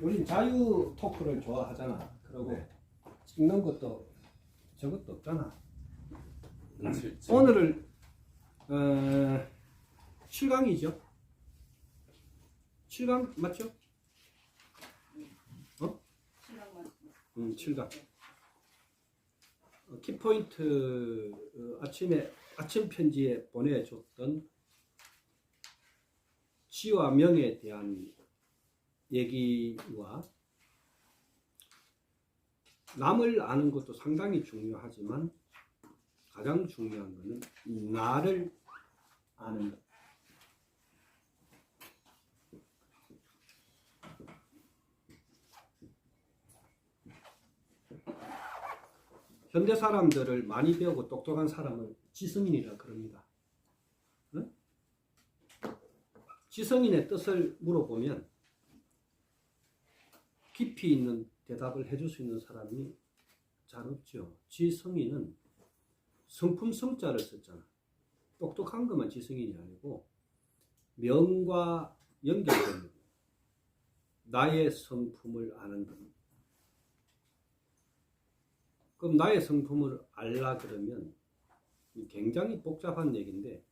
우린 자유 토크를 좋아하잖아. 그리고 네. 찍는 것도 저것도 없잖아. 칠- 오늘을 7강이죠. 7강 맞죠? 어? 7강. 키포인트 아침 편지에 보내줬던 지와 명에 대한 얘기와 남을 아는 것도 상당히 중요하지만 가장 중요한 것은 나를 아는 것. 현대 사람들을 많이 배우고 똑똑한 사람은 지성인이라 그럽니다. 응? 지성인의 뜻을 물어보면 깊이 있는 대답을 해줄 수 있는 사람이 잘 없죠. 지성인은 성품 성자를 썼잖아. 똑똑한 것만 지성인이 아니고 명과 연결되는 나의 성품을 아는 것. 그럼 나의 성품을 알라 그러면 굉장히 복잡한 얘기인데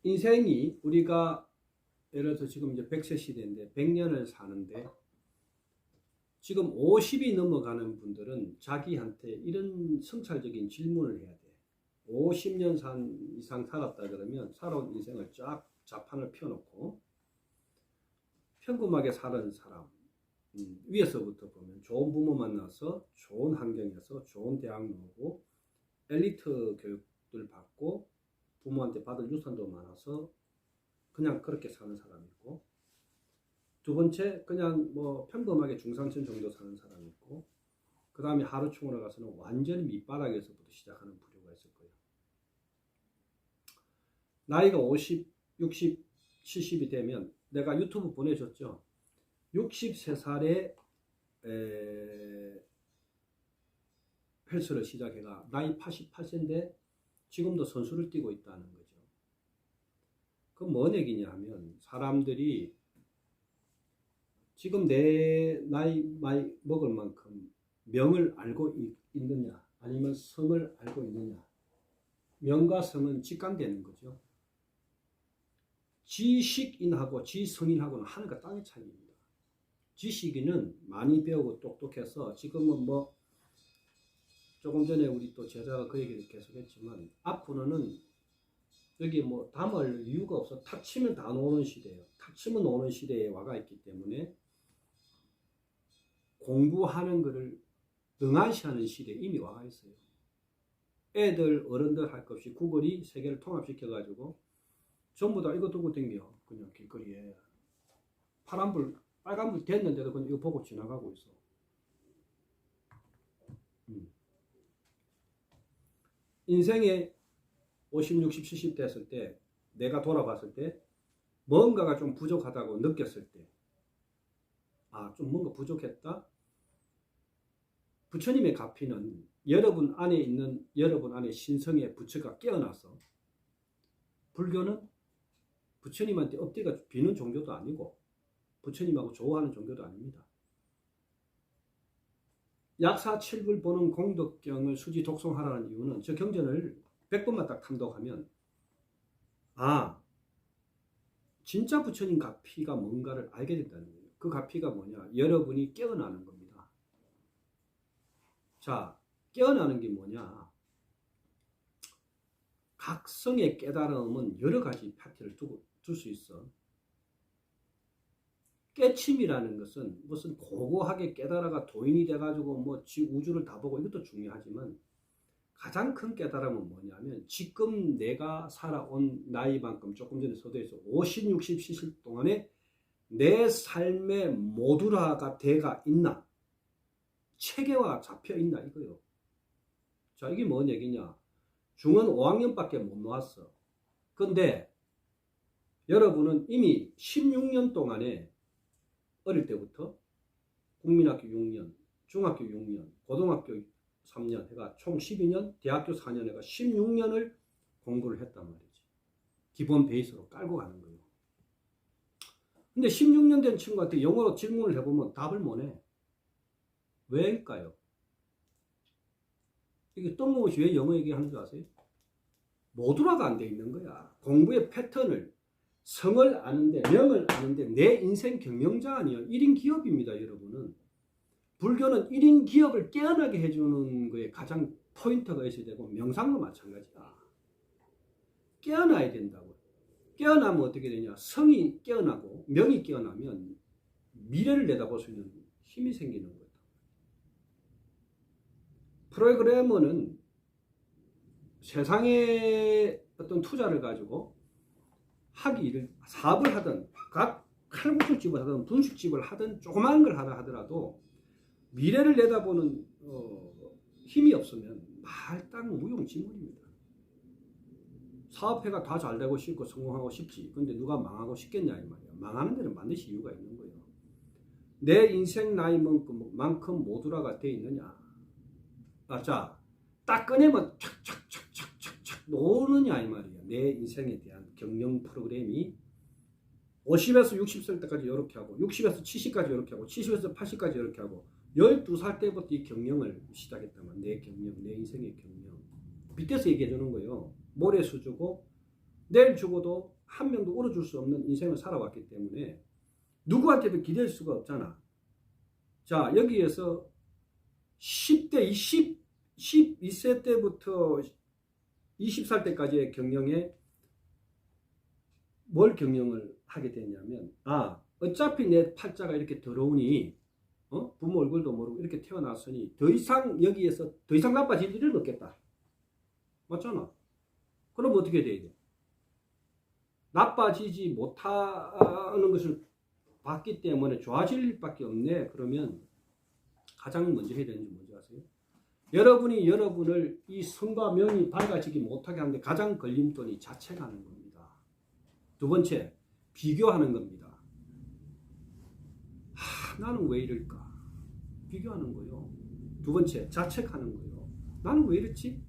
인생이 우리가 예를 들어서 지금 이제 100세 시대인데 100년을 사는데 지금 50이 넘어가는 분들은 자기한테 이런 성찰적인 질문을 해야 돼. 50년 이상 살았다 그러면 살아온 인생을 쫙 자판을 펴놓고 평범하게 사는 사람, 위에서부터 보면 좋은 부모 만나서 좋은 환경에서 좋은 대학 나오고 엘리트 교육을 받고 부모한테 받을 유산도 많아서 그냥 그렇게 사는 사람이 있고, 두 번째 그냥 뭐 평범하게 중산층 정도 사는 사람이 있고, 그 다음에 하루충으로 가서는 완전히 밑바닥에서부터 시작하는 부류가 있을 거예요. 나이가 50, 60, 70이 되면 내가 유튜브 보내줬죠. 63살에 헬스를 시작해가 나이 88세인데 지금도 선수를 뛰고 있다는 거죠. 그건 뭔 얘기냐 하면 사람들이 지금 내 나이 많이 먹을 만큼 명을 알고 있느냐 아니면 성을 알고 있느냐. 명과 성은 직관되는 거죠. 지식인하고 지성인하고는 하늘과 땅의 차이입니다. 지식인은 많이 배우고 똑똑해서 지금은 뭐 조금 전에 우리 또 제자가 그 얘기를 계속했지만 앞으로는 여기 뭐 담을 이유가 없어. 탁 치면 다 노는 시대예요. 탁 치면 노는 시대에 와가 있기 때문에 공부하는 것을 등한시하는 시대에 이미 와가 있어요. 애들 어른들 할 것 없이 구글이 세계를 통합시켜가지고 전부 다 이거 두고 댕겨. 그냥 길거리에 파란불 빨간불 됐는데도 그냥 이거 보고 지나가고 있어. 인생에 50, 60, 70 됐을 때 내가 돌아봤을 때 뭔가가 좀 부족하다고 느꼈을 때 좀 뭔가 부족했다. 부처님의 가피는 여러분 안에 있는 여러분 안에 신성의 부처가 깨어나서, 불교는 부처님한테 엎드려 비는 종교도 아니고 부처님하고 조화하는 종교도 아닙니다. 약사 7불 보는 공덕경을 수지 독송하라는 이유는 저 경전을 100번만 딱 탐독하면 진짜 부처님 가피가 뭔가를 알게 된다는 거예요. 그 가피가 뭐냐? 여러분이 깨어나는 겁니다. 자, 깨어나는 게 뭐냐? 각성의 깨달음은 여러 가지 파트를 둘 수 있어. 깨침이라는 것은 무슨 고고하게 깨달아가 도인이 돼가지고 뭐 우주를 다 보고 이것도 중요하지만 가장 큰 깨달음은 뭐냐면 지금 내가 살아온 나이만큼 조금 전에 서두에서 50, 60, 70 동안에 내 삶의 모두라가 돼가 있나? 체계화 잡혀 있나 이거요. 자, 이게 뭔 얘기냐? 중은 5학년밖에 못 나왔어. 근데 여러분은 이미 16년 동안에 어릴 때부터 국민학교 6년, 중학교 6년, 고등학교 3년 해가 총 12년, 대학교 4년 해가 16년을 공부를 했단 말이지. 기본 베이스로 깔고 가는 거예요. 근데 16년 된 친구한테 영어로 질문을 해보면 답을 못해. 왜일까요? 이게 뜬금없이 왜 영어 얘기하는 줄 아세요? 모두라가 안 돼 있는 거야. 공부의 패턴을, 성을 아는데, 명을 아는데 내 인생 경영자 아니에요. 1인 기업입니다, 여러분은. 불교는 1인 기업을 깨어나게 해주는 거에 가장 포인트가 있어야 되고, 명상도 마찬가지다. 깨어나야 된다고. 깨어나면 어떻게 되냐? 성이 깨어나고 명이 깨어나면 미래를 내다볼 수 있는 힘이 생기는 거다. 프로그래머는 세상의 어떤 투자를 가지고 사업을 하든 칼국수집을 하든 분식집을 하든 조그마한 걸 하라 하더라도 미래를 내다보는 힘이 없으면 말딱 무용지물입니다. 사업회가 다 잘되고 싶고 성공하고 싶지. 근데 누가 망하고 싶겠냐 이 말이야. 망하는 데는 반드시 이유가 있는 거예요. 내 인생 나이만큼 모두라가 돼 있느냐. 자, 딱 꺼내면 착착착착착착 노느냐 이 말이야. 내 인생에 대한 경영 프로그램이 50에서 60살 때까지 이렇게 하고 60에서 70까지 이렇게 하고 70에서 80까지 이렇게 하고 12살 때부터 이 경영을 시작했다면 내 경영, 내 인생의 경영 빗대서 얘기해 주는 거예요. 모래수 주고 내일 죽어도 한 명도 울어줄 수 없는 인생을 살아왔기 때문에 누구한테도 기댈 수가 없잖아. 자, 여기에서 10대, 12세 때부터 20살 때까지의 경영에 뭘 경영을 하게 되냐면 어차피 내 팔자가 이렇게 더러우니 부모 얼굴도 모르고 이렇게 태어났으니 더 이상 여기에서 더 이상 나빠질 일은 없겠다. 맞잖아. 그럼 어떻게 돼야 돼? 나빠지지 못하는 것을 봤기 때문에 좋아질 일밖에 없네. 그러면 가장 먼저 해야 되는 게 뭔지 아세요? 여러분이 여러분을 이 성과 명이 밝아지지 못하게 하는데 가장 걸림돌이 자책하는 겁니다. 두 번째, 비교하는 겁니다. 나는 왜 이럴까? 비교하는 거요. 두 번째, 자책하는 거요. 나는 왜 이렇지?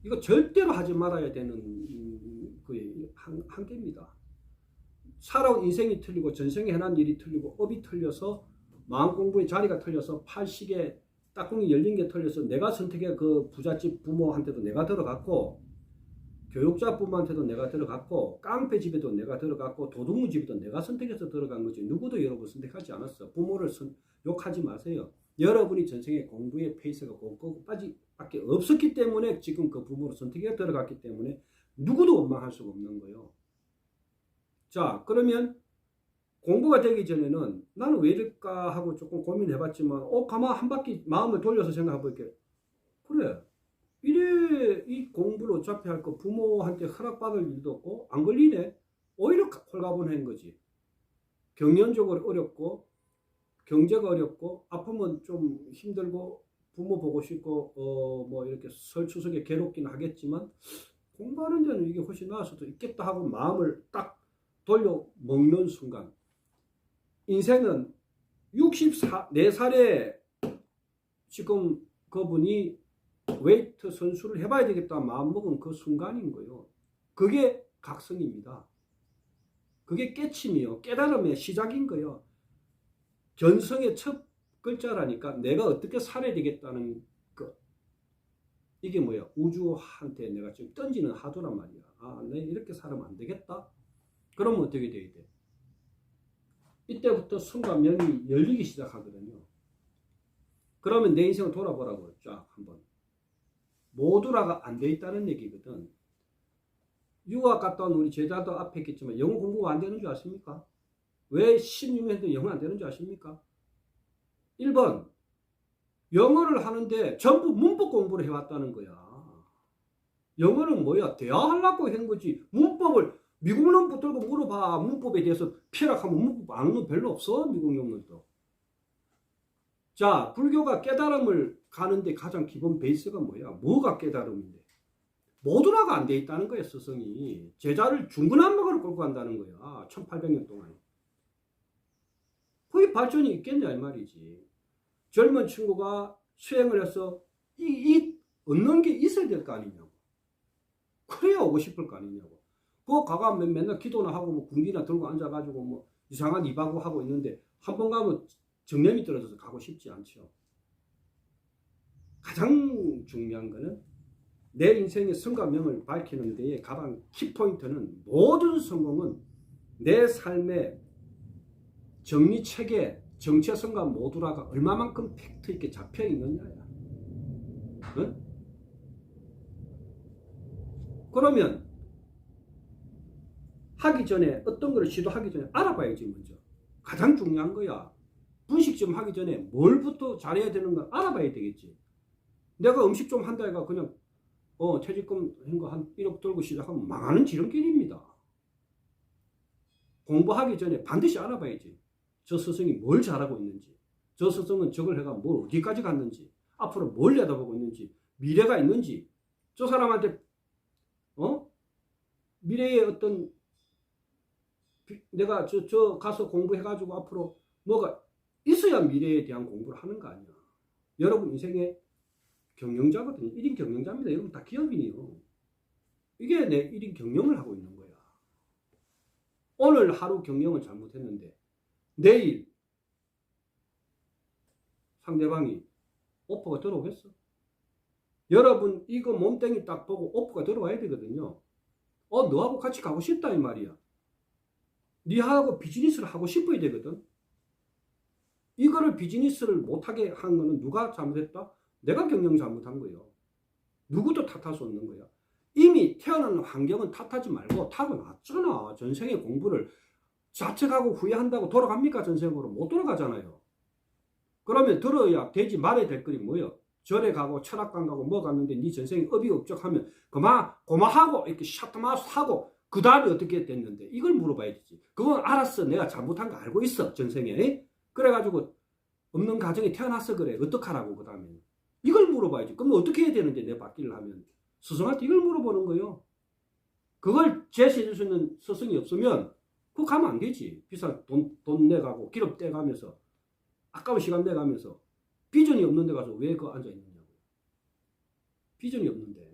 이거 절대로 하지 말아야 되는 그 한계입니다. 살아온 인생이 틀리고 전생에 해난 일이 틀리고 업이 틀려서 마음 공부의 자리가 틀려서 팔식에 딱꿍이 열린 게 틀려서 내가 선택해 그 부잣집 부모한테도 내가 들어갔고 교육자 부모한테도 내가 들어갔고 깡패 집에도 내가 들어갔고 도둑놈 집에도 내가 선택해서 들어간 거지. 누구도 여러분 선택하지 않았어. 부모를 욕하지 마세요. 여러분이 전생에 공부의 페이스가 그거까지밖에 없었기 때문에 지금 그 부모를 선택해 들어갔기 때문에 누구도 원망할 수가 없는 거예요. 자, 그러면 공부가 되기 전에는 나는 왜 이럴까 하고 조금 고민해봤지만 가만 한 바퀴 마음을 돌려서 생각해볼게. 그래, 이래 이 공부를 어차피 할 거 부모한테 허락받을 일도 없고 안 걸리네. 오히려 홀가분한 거지. 경연적으로 어렵고 경제가 어렵고 아프면 좀 힘들고 부모 보고 싶고 뭐 이렇게 설 추석에 괴롭긴 하겠지만 공부하는 데는 이게 훨씬 나을 수도 있겠다 하고 마음을 딱 돌려 먹는 순간 인생은 64살에 지금 그분이 웨이트 선수를 해봐야 되겠다 마음먹은 그 순간인 거예요. 그게 각성입니다. 그게 깨침이요. 깨달음의 시작인 거예요. 견성의 첫 글자라니까 내가 어떻게 살아야 되겠다는 것. 이게 뭐야? 우주한테 내가 지금 던지는 하도란 말이야. 내가 이렇게 살면 안 되겠다? 그러면 어떻게 돼야 돼? 이때부터 순과 명이 열리기 시작하거든요. 그러면 내 인생을 돌아보라고 쫙 한번. 모두라가 안 돼 있다는 얘기거든. 유학 갔다 온 우리 제자도 앞에 있겠지만 영어 공부가 안 되는 줄 아십니까? 왜 16년도 영어 안 되는 줄 아십니까? 1번 영어를 하는데 전부 문법 공부를 해왔다는 거야. 영어는 뭐야? 대화하려고 한 거지. 문법을 미국 놈 붙들고 물어봐. 문법에 대해서 피락하면 문법 아는 건 별로 없어. 미국 놈들도. 자, 불교가 깨달음을 가는데 가장 기본 베이스가 뭐야? 뭐가 깨달음인데? 모두라가 안 돼 있다는 거야. 스승이. 제자를 중근한막으로 끌고 간다는 거야. 1800년 동안. 거기 발전이 있겠냐 이 말이지. 젊은 친구가 수행을 해서 얻는 게 있어야 될 거 아니냐고. 그래야 오고 싶을 거 아니냐고. 그거 가가 맨날 기도나 하고 뭐 군기나 들고 앉아가지고 뭐 이상한 이바구 하고 있는데 한 번 가면 정념이 떨어져서 가고 싶지 않죠. 가장 중요한 거는 내 인생의 성과명을 밝히는 데에 가장 키포인트는 모든 성공은 내 삶의 정리체계, 정체성과 모두라가 얼마만큼 팩트 있게 잡혀 있느냐야. 응? 그러면 하기 전에 어떤 걸 시도하기 전에 알아봐야지 먼저. 가장 중요한 거야. 분식 좀 하기 전에 뭘부터 잘해야 되는 걸 알아봐야 되겠지. 내가 음식 좀 한다 해가 그냥 퇴직금 한 1억 들고 시작하면 망하는 지름길입니다. 공부하기 전에 반드시 알아봐야지. 저 스승이 뭘 잘하고 있는지, 저 스승은 저걸 해가 뭘 어디까지 갔는지, 앞으로 뭘 내다보고 있는지, 미래가 있는지, 저 사람한테 미래의 어떤 내가 저 가서 공부해가지고 앞으로 뭐가 있어야 미래에 대한 공부를 하는 거 아니야. 여러분 인생의 경영자거든요. 1인 경영자입니다. 여러분 다 기업인이요. 이게 내 1인 경영을 하고 있는 거야. 오늘 하루 경영을 잘못했는데 내일 상대방이 오퍼가 들어오겠어? 여러분 이거 몸땡이 딱 보고 오퍼가 들어와야 되거든요. 너하고 같이 가고 싶다 이 말이야. 니하고 비즈니스를 하고 싶어야 되거든. 이거를 비즈니스를 못하게 한 거는 누가 잘못했다? 내가 경영 잘못한 거예요. 누구도 탓할 수 없는 거야. 이미 태어난 환경은 탓하지 말고 타고났잖아. 전생의 공부를 자책하고 후회한다고 돌아갑니까? 전생으로 못 돌아가잖아요. 그러면 들어야 되지 말아야 될 거리 뭐예요? 절에 가고 철학관 가고 뭐 갔는데 네 전생에 업이 업적하면 고마하고 이렇게 샤트마스 하고 그 다음에 어떻게 됐는데 이걸 물어봐야 되지. 그건 알았어. 내가 잘못한 거 알고 있어. 전생에. 그래가지고 없는 가정에 태어났어 그래. 어떡하라고 그 다음에. 이걸 물어봐야지. 그럼 어떻게 해야 되는데 내 받기를 하면. 스승한테 이걸 물어보는 거예요. 그걸 제시해 줄 수 있는 스승이 없으면 그거 가면 안 되지. 비싼 돈 내가고 기름 떼가면서 아까운 시간 내가면서 비전이 없는 데 가서 왜 그 앉아 있느냐고. 비전이 없는데.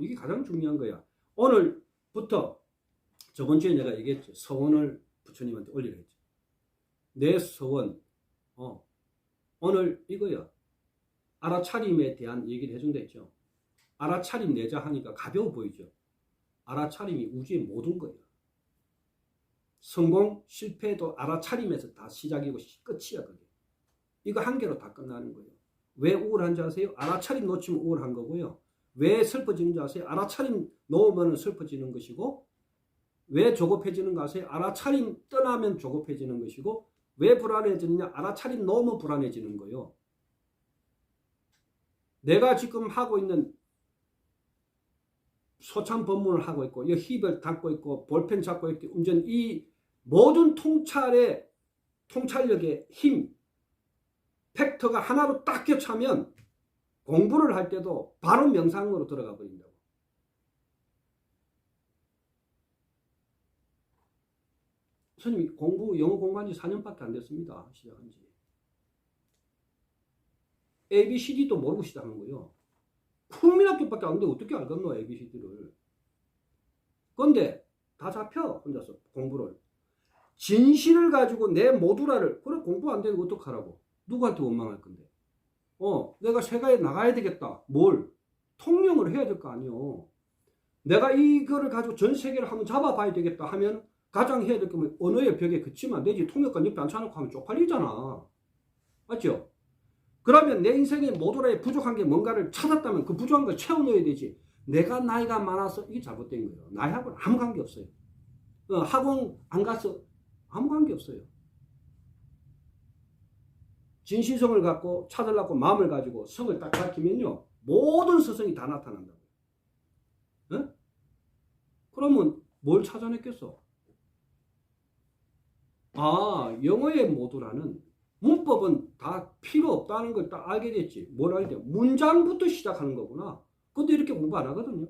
이게 가장 중요한 거야. 오늘부터 저번 주에 내가 얘기했죠. 서원을 부처님한테 올리라 했죠. 내 서원. 오늘 이거야. 알아차림에 대한 얘기를 해준다 했죠. 알아차림 내자 하니까 가벼워 보이죠. 알아차림이 우주의 모든 거야. 성공, 실패도 알아차림에서 다 시작이고 끝이야 그게. 이거 한 개로 다 끝나는 거예요. 왜 우울한지 아세요? 알아차림 놓치면 우울한 거고요. 왜 슬퍼지는지 아세요? 알아차림 놓으면 슬퍼지는 것이고, 왜 조급해지는 거 아세요? 알아차림 떠나면 조급해지는 것이고, 왜 불안해지느냐? 알아차림 놓으면 불안해지는 거예요. 내가 지금 하고 있는 소참 법문을 하고 있고, 이 힙을 담고 있고, 볼펜 잡고 있고, 이 모든 통찰력의 힘, 팩터가 하나로 딱 겹치면 공부를 할 때도 바로 명상으로 들어가 버린다고. 선생님 영어 공부한 지 4년밖에 안 됐습니다. 시작한 지. ABCD도 모르고 시작한 거예요. 국민학교밖에 안 돼. 어떻게 알겠노 ABCD를. 그런데 다 잡혀 혼자서 공부를. 진실을 가지고 내 모두라를 그래 공부 안 되고 어떡하라고. 누구한테 원망할 건데. 내가 세가에 나가야 되겠다. 뭘? 통용을 해야 될 거 아니요. 내가 이거를 가지고 전 세계를 한번 잡아봐야 되겠다 하면 가장 해야 될 거면 언어의 벽에 그치면 안 되지. 통역관 옆에 앉혀놓고 하면 쪽팔리잖아. 맞죠? 그러면 내 인생의 모두라에 부족한 게 뭔가를 찾았다면 그 부족한 걸 채워넣어야 되지. 내가 나이가 많아서 이게 잘못된 거예요. 나이하고는 아무 관계 없어요. 학원 안 가서 아무 관계 없어요. 진실성을 갖고 찾으려고 마음을 가지고 성을 딱 밝히면요. 모든 스승이 다 나타난다고. 그러면 뭘 찾아냈겠어? 영어의 모두라는 문법은 다 필요 없다는 걸 딱 알게 됐지. 뭘 알게 돼? 문장부터 시작하는 거구나. 근데 이렇게 공부 안 하거든요.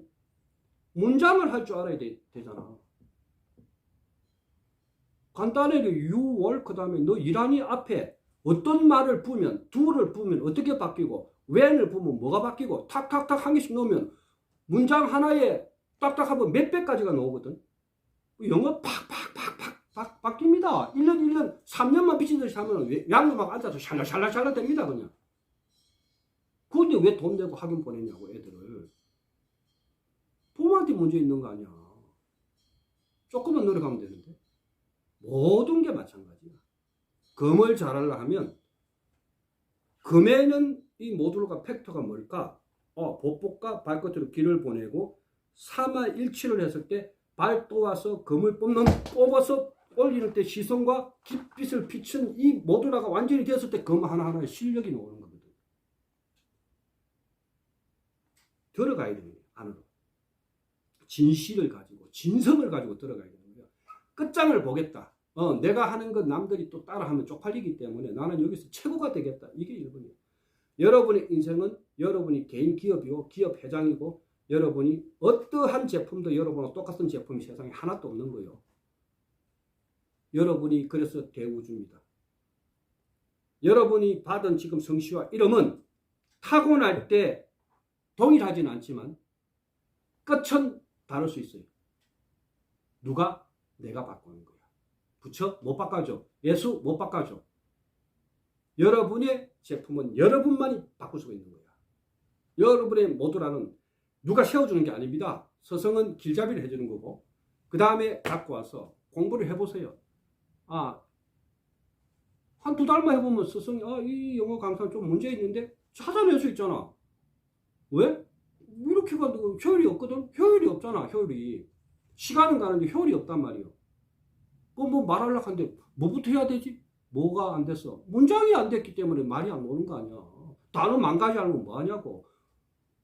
문장을 할 줄 알아야 되잖아. 간단하게 you work 그 다음에 너 일하니 앞에 어떤 말을 부으면 do를 부으면 어떻게 바뀌고 when을 부으면 뭐가 바뀌고 탁탁탁 한 개씩 넣으면 문장 하나에 딱딱하면 몇 배까지가 나오거든. 영어 팍팍팍팍 바뀝니다. 1년 3년만 미친듯이 하면 양도 막 앉아서 샬라샬라샬라 됩니다 그냥. 그런데 왜 돈 내고 학원 보냈냐고 애들을. 부모한테 문제 있는 거 아니야. 조금만 노력하면 되는데. 모든 게 마찬가지야. 금을 잘하려 하면 금에는 이 모듈과 팩터가 뭘까? 보폭과 발끝으로 길을 보내고 3화1치를 했을 때 발 또와서 금을 뽑아서 올리는 때 시선과 깃빛을 비춘 이 모듈화가 완전히 되었을 때 금 하나하나의 실력이 나오는 거거든. 들어가야 되는 거야, 안으로. 진실을 가지고, 진성을 가지고 들어가야 되는 거야. 끝장을 보겠다. 내가 하는 건 남들이 또 따라하면 쪽팔리기 때문에 나는 여기서 최고가 되겠다. 이게 1번이에요. 여러분의 인생은 여러분이 개인 기업이고 기업 회장이고 여러분이 어떠한 제품도 여러분과 똑같은 제품이 세상에 하나도 없는 거예요. 여러분이 그래서 대우주입니다. 여러분이 받은 지금 성씨와 이름은 타고날 때 동일하지는 않지만 끝은 다를 수 있어요. 누가? 내가 바꾸는 거야. 부처? 못 바꿔줘. 예수? 못 바꿔줘. 여러분의 제품은 여러분만이 바꿀 수가 있는 거야. 여러분의 모듈화는 누가 세워주는 게 아닙니다. 스승은 길잡이를 해주는 거고 그 다음에 갖고 와서 공부를 해보세요. 한 2달만 해보면 스승이 이 영어 강사는 좀 문제 있는데 찾아낼 수 있잖아. 왜? 이렇게 가도 효율이 없거든. 효율이 없잖아. 효율이. 시간은 가는데 효율이 없단 말이에요. 뭐 말하려고 하는데 뭐부터 해야 되지? 뭐가 안 됐어? 문장이 안 됐기 때문에 말이 안 오는 거 아니야. 단어 만 가지 알면 뭐 하냐고.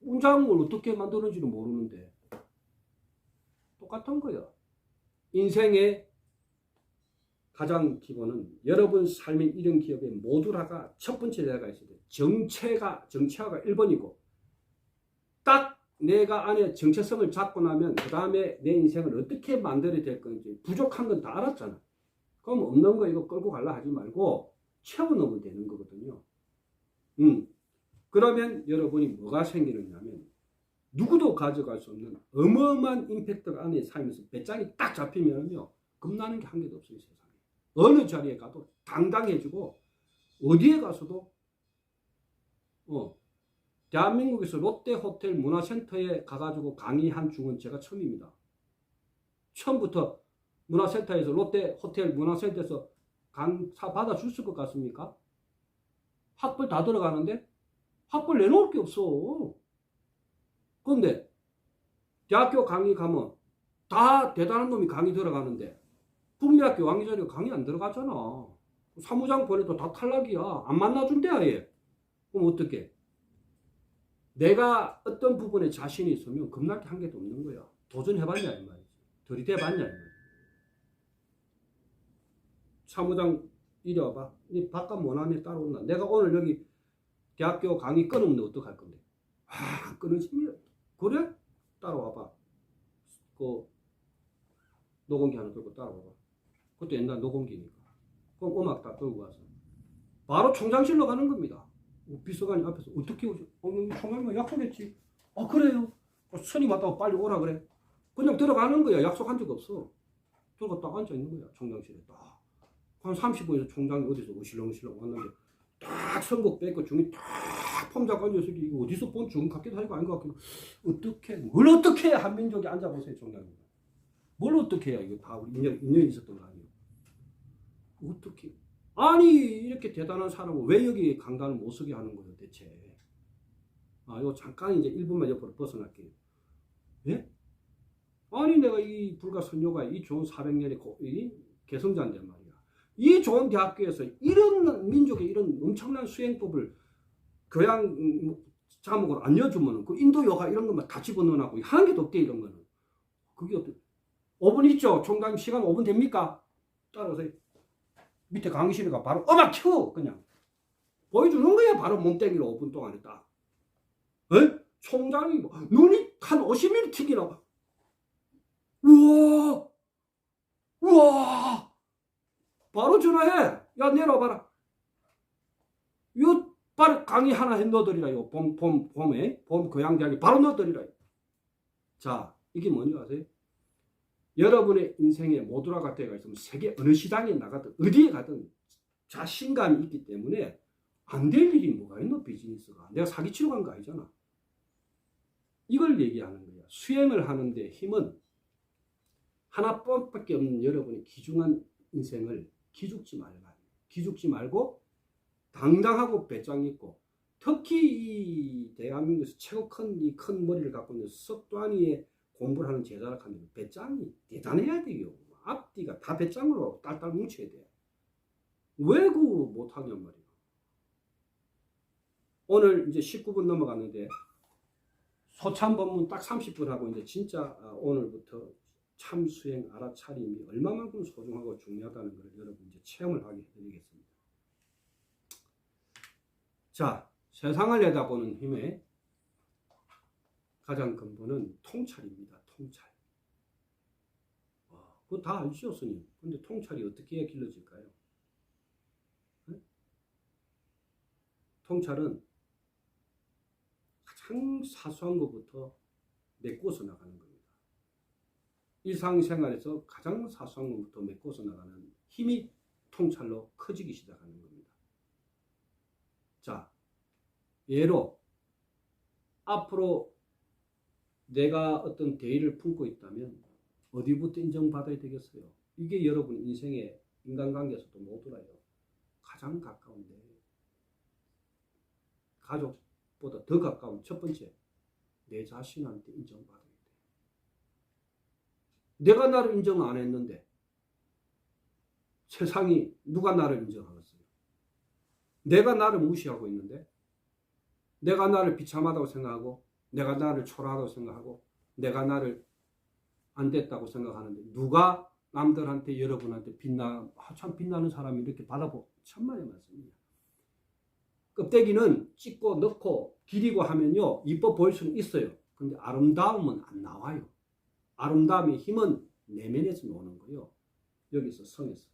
문장을 어떻게 만드는지도 모르는데. 똑같은 거야. 인생의 가장 기본은 여러분 삶의 이런 기업의 모듈화가 첫 번째 내가 있어야 돼. 정체화가 1번이고 딱 내가 안에 정체성을 잡고 나면 그 다음에 내 인생을 어떻게 만들어야 될 건지 부족한 건 다 알았잖아. 그럼 없는 거 이거 끌고 갈라 하지 말고 채워넣으면 되는 거거든요. 그러면 여러분이 뭐가 생기느냐면 누구도 가져갈 수 없는 어마어마한 임팩트가 안에 살면서 배짱이 딱 잡히면요 겁나는 게 한 개도 없어요. 세상에. 어느 자리에 가도 당당해지고 어디에 가서도 대한민국에서 롯데호텔 문화센터에 가가지고 강의한 중은 제가 처음입니다. 처음부터 문화센터에서 롯데호텔 문화센터에서 강사 받아줬을 것 같습니까? 학벌 다 들어가는데 학벌 내놓을 게 없어. 그런데 대학교 강의 가면 다 대단한 놈이 강의 들어가는데 국민학교 왕자리가 강의 안 들어가잖아. 사무장 보내도 다 탈락이야. 안 만나준대 아예. 그럼 어떡해? 내가 어떤 부분에 자신이 있으면 겁날 게 한 개도 없는 거야. 도전해봤냐 이 말이지. 들이대봤냐 이 말이지. 사무장 이리 와봐. 니 바깥 원안에 따라온다. 내가 오늘 여기 대학교 강의 끊으면 어떡할 건데? 끊으지. 그래? 따라와봐. 그 녹음기 하나 들고 따라와봐. 그것도 옛날 녹음기니까. 그럼 음악 다 들고 와서 바로 총장실로 가는 겁니다. 비서관이 앞에서 어떻게 오죠? 총장님은 약속했지. 그래요. 선임 왔다고 빨리 오라 그래. 그냥 들어가는 거야. 약속한 적 없어. 들어가 딱 앉아 있는 거야. 총장실에 딱. 한 30분에서 총장이 어디서 으실렁으실렁 왔는데 딱 선곡 뺏고 중이 딱 폼잡 앉아서 이거 어디서 본 중 같기도 하고 아닌 것 같기도. 뭘 어떻게 해? 한민족이 앉아보세요. 총장님. 뭘 어떻게 해야 이거 다 우리 인연이 있었던 거 아니에요. 어떻게. 아니 이렇게 대단한 사람을 왜 여기 강단을 못 서게 하는 거예요 대체. 이거 잠깐 이제 1분만 옆으로 벗어날게요. 예? 아니 내가 이 불가선요가 이 좋은 400년의 개성자인데 말이야. 이 좋은 대학교에서 이런 민족의 이런 엄청난 수행법을 교양 과목으로 알려주면 그 인도 요가 이런 것만 다 집어넣어놨고 하는 게도 없대 이런 거는. 그게 어떻게 5분 있죠? 총장님 시간 5분 됩니까? 따라오세요. 밑에 강의실에 가 바로 음악 켜 그냥 보여주는 거야. 바로 몸땡이로 5분 동안에 딱. 총장이 눈이 한 50mm 튀기나. 우와 바로 전화해. 야 내려와봐라. 요 바로 강의 하나 해 넣어드리라. 요 봄 교양대학에 바로 넣어드리라. 자, 이게 뭔지 아세요? 여러분의 인생에 모두라가 때가 있으면 세계 어느 시장에 나가든 어디에 가든 자신감이 있기 때문에 안 될 일이 뭐가 있노, 비즈니스가. 내가 사기치러 간 거 아니잖아. 이걸 얘기하는 거야. 수행을 하는데 힘은 하나밖에 없는 여러분의 귀중한 인생을 기죽지 말라. 기죽지 말고 당당하고 배짱 있고, 특히 이 대한민국에서 최고 큰 머리를 갖고 있는 석도안이의 공부를 하는 제자라 하면 배짱이 대단해야 돼요. 앞뒤가 다 배짱으로 딸딸 뭉쳐야 돼. 왜 그거 못하냔 말이야. 오늘 이제 19분 넘어갔는데 소참법문 딱 30분 하고 이제 진짜 오늘부터 참 수행 알아차림이 얼마만큼 소중하고 중요하다는 걸 여러분 이제 체험을 하게 해드리겠습니다. 자, 세상을 내다보는 힘의 가장 근본은 통찰입니다. 통찰. 그거 다 알죠, 스님. 근데 통찰이 어떻게 길러질까요? 네? 통찰은 가장 사소한 것부터 메꿔서 나가는 겁니다. 일상생활에서 가장 사소한 것부터 메꿔서 나가는 힘이 통찰로 커지기 시작하는 겁니다. 자, 예로 앞으로 내가 어떤 대의를 품고 있다면 어디부터 인정받아야 되겠어요? 이게 여러분 인생의 인간관계에서도 모두라요. 가장 가까운데 가족보다 더 가까운 첫 번째, 내 자신한테 인정받아야 돼. 내가 나를 인정 안 했는데 세상이 누가 나를 인정하겠어요? 내가 나를 무시하고 있는데, 내가 나를 비참하다고 생각하고, 내가 나를 초라하다고 생각하고, 내가 나를 안 됐다고 생각하는데 누가 남들한테 여러분한테 참 빛나는 사람이 이렇게 바라보고 천만의 말씀이에요. 껍데기는 찢고 넣고 기리고 하면요 이뻐 보일 수는 있어요. 근데 아름다움은 안 나와요. 아름다움의 힘은 내면에서 노는 거예요. 여기서 성에서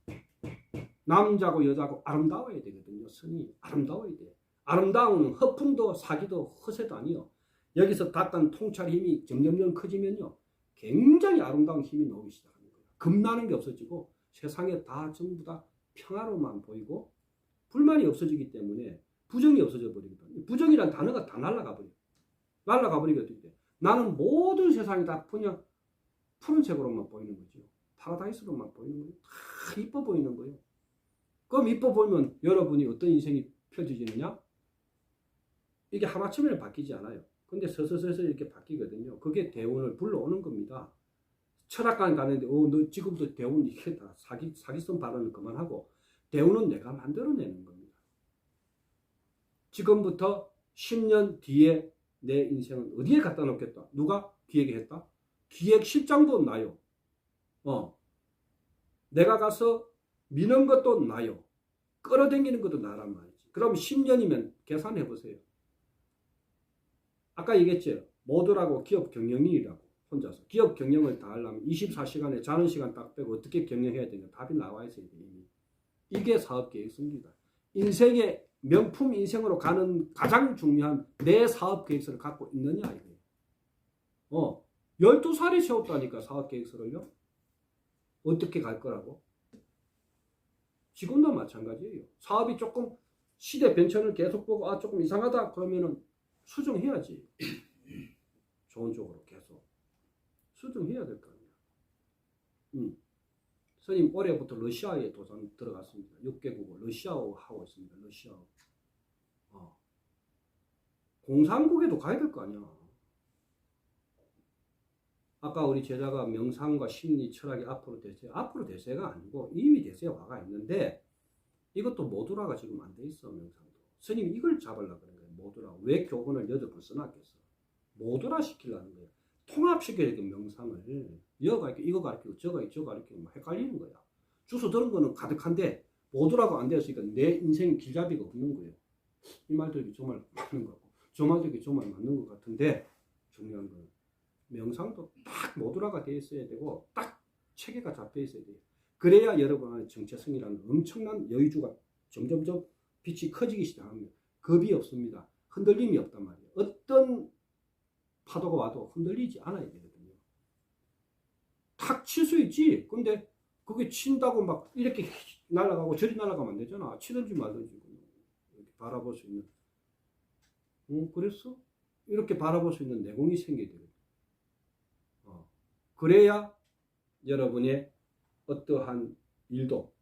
남자고 여자고 아름다워야 되거든요. 성이 아름다워야 돼. 아름다움은 허풍도 사기도 허세도 아니요. 여기서 닿던 통찰 힘이 점점점 커지면요 굉장히 아름다운 힘이 나오기 시작하는 거예요. 겁나는 게 없어지고 세상에 다 전부 다 평화로만 보이고 불만이 없어지기 때문에 부정이 없어져 버립니다. 부정이란 단어가 다 날아가 버려요. 날아가 버리게 어떻게 돼? 나는 모든 세상이 다 그냥 푸른색으로만 보이는 거죠. 파라다이스로만 보이는 거예요. 다 이뻐 보이는 거예요. 그럼 이뻐 보이면 여러분이 어떤 인생이 펼쳐지느냐? 이게 하루아침에 바뀌지 않아요. 근데 서서서서 이렇게 바뀌거든요. 그게 대운을 불러오는 겁니다. 철학관 가는데 너 지금부터 대운 이게 다 사기성 발언은 그만하고 대운은 내가 만들어내는 겁니다. 지금부터 10년 뒤에 내 인생은 어디에 갖다 놓겠다. 누가 기획했다? 기획실장도 나요. 내가 가서 미는 것도 나요. 끌어당기는 것도 나란 말이지. 그럼 10년이면 계산해 보세요. 아까 얘기했죠. 모두라고 기업 경영인이라고 혼자서. 기업 경영을 다 하려면 24시간에 자는 시간 딱 빼고 어떻게 경영해야 되냐. 답이 나와 있어야 돼요. 이게 사업계획서입니다. 인생의 명품 인생으로 가는 가장 중요한 내 사업계획서를 갖고 있느냐 이거예요. 12살에 세웠다니까 사업계획서를요. 어떻게 갈 거라고? 지금도 마찬가지예요. 사업이 조금 시대 변천을 계속 보고 조금 이상하다 그러면은 수정해야지. 좋은 쪽으로 계속 수정해야 될 거 아니야. 스님 올해부터 러시아에 도산 들어갔습니다. 6개국을 러시아어 하고 있습니다. 러시아어. 공산국에도 가야 될 거 아니야. 아까 우리 제자가 명상과 심리, 철학이 앞으로 대세가 아니고 이미 대세에 와가 있는데 이것도 모두라가 지금 안 돼 있어. 명상도. 스님이 이걸 잡으려고 그런 거예요. 모두라. 왜 교본을 8권 써놨겠어? 모두라 시키려는 거예요. 통합시켜야 돼. 명상을. 이거 가르치고 이거 가르치고 저거 가르치고 막 헷갈리는 거야. 주소 들은 거는 가득한데 모두라고 안 되었으니까 내 인생 길잡이가 없는 거예요. 이 말들이 정말 맞는 거 같고 저 말들이 정말 맞는 것 같은데 중요한 건 명상도 딱 모두라가 돼 있어야 되고 딱 체계가 잡혀 있어야 돼요. 그래야 여러분의 정체성이라는 엄청난 여유주가 점점점 빛이 커지기 시작합니다. 겁이 없습니다. 흔들림이 없단 말이에요. 어떤 파도가 와도 흔들리지 않아야 되거든요. 칠 수 있지. 근데 그게 친다고 막 이렇게 날아가고 저리 날아가면 안 되잖아. 치든지 말든지. 이렇게 바라볼 수 있는. 그랬어? 이렇게 바라볼 수 있는 내공이 생겨야 되거든. 그래야 여러분의 어떠한 일도,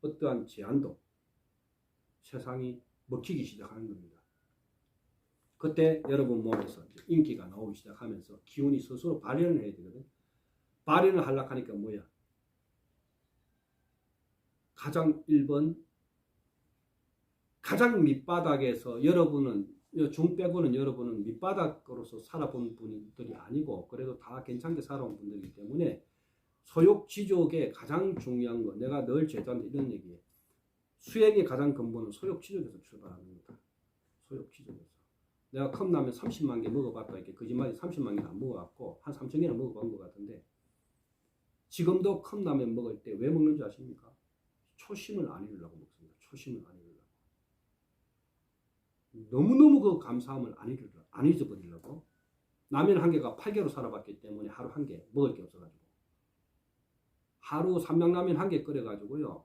어떠한 제안도 세상이 먹히기 시작하는 겁니다. 그때 여러분 몸에서 인기가 나오기 시작하면서 기운이 스스로 발현을 해야 되거든. 발현을 하려고 하니까 뭐야? 가장 1번, 가장 밑바닥에서 여러분은, 중 빼고는 여러분은 밑바닥으로서 살아본 분들이 아니고, 그래도 다 괜찮게 살아온 분들이기 때문에, 소욕지족의 가장 중요한 거, 내가 늘 제자한테 이런 얘기해. 수행의 가장 근본은 소욕지족에서 출발하는 겁니다. 소욕지족에서. 내가 컵라면 30만 개 먹어봤다, 이렇게 거짓말이 30만 개는 안 먹어봤고, 한 3천 개는 먹어본 것 같은데, 지금도 컵라면 먹을 때 왜 먹는지 아십니까? 초심을 안 잃으려고 먹습니다. 초심을 안 잃으려고. 너무너무 그 감사함을 안 잊어버리려고. 라면 한 개가 8개로 살아봤기 때문에 하루 한 개 먹을 게 없어가지고. 하루 삼양라면 한 개 끓여가지고요.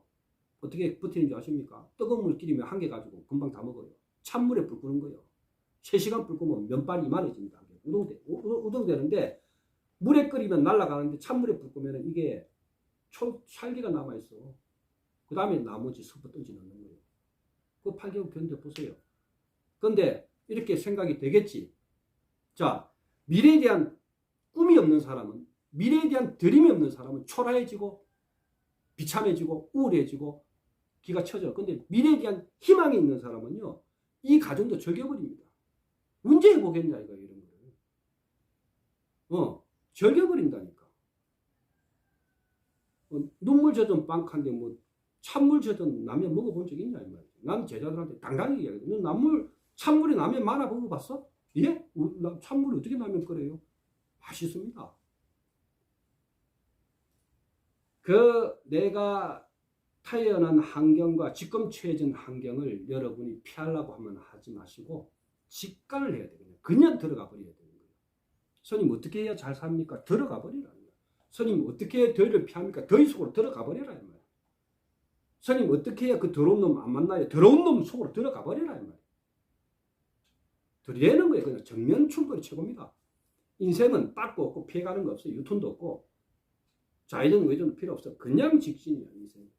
어떻게 버티는 줄 아십니까? 뜨거운 물 끓이면 한 개 가지고 금방 다 먹어요. 찬물에 불 끄는 거예요. 3시간 불 끄면 면발이 이만해집니다. 우동 되는데 물에 끓이면 날아가는데 찬물에 불 끄면 이게 찰기가 남아있어. 그 다음에 나머지 스프 던지 넣는 거예요. 그 8개월 견뎌보세요. 근데 이렇게 생각이 되겠지. 자, 미래에 대한 꿈이 없는 사람은, 미래에 대한 드림이 없는 사람은 초라해지고 비참해지고 우울해지고 기가 쳐져. 근데 미래에 대한 희망이 있는 사람은요, 이 가정도 즐겨버립니다. 언제 해보겠냐 이거 이런 거를. 즐겨버린다니까. 눈물 젖은 빵칸데 뭐 찬물 젖은 라면 먹어본 적 있냐 이 말이야. 난 제자들한테 당당히 얘기하거든. 찬물에 라면 말아 먹어봤어? 예? 찬물을 어떻게 라면 끓여요? 맛있습니다. 내가 태어난 환경과 지금 처해진 환경을 여러분이 피하려고 하면 하지 마시고 직관을 해야 되거든요. 그냥 들어가 버려야 되는 거예요. 스님 어떻게 해야 잘 삽니까? 들어가 버리라는 거예요. 스님 어떻게 해야 더위를 피합니까? 더위 속으로 들어가 버리라 이 말이에요. 스님 어떻게 해야 그 더러운 놈 안 만나요? 더러운 놈 속으로 들어가 버리라 이 말이에요. 들이대는 거예요. 그냥 정면 충돌이 최고입니다. 인생은 빠꾸 없고 피해가는 거 없어요. 유턴도 없고 좌회전 외전도 필요 없어. 그냥 직진이야 인생.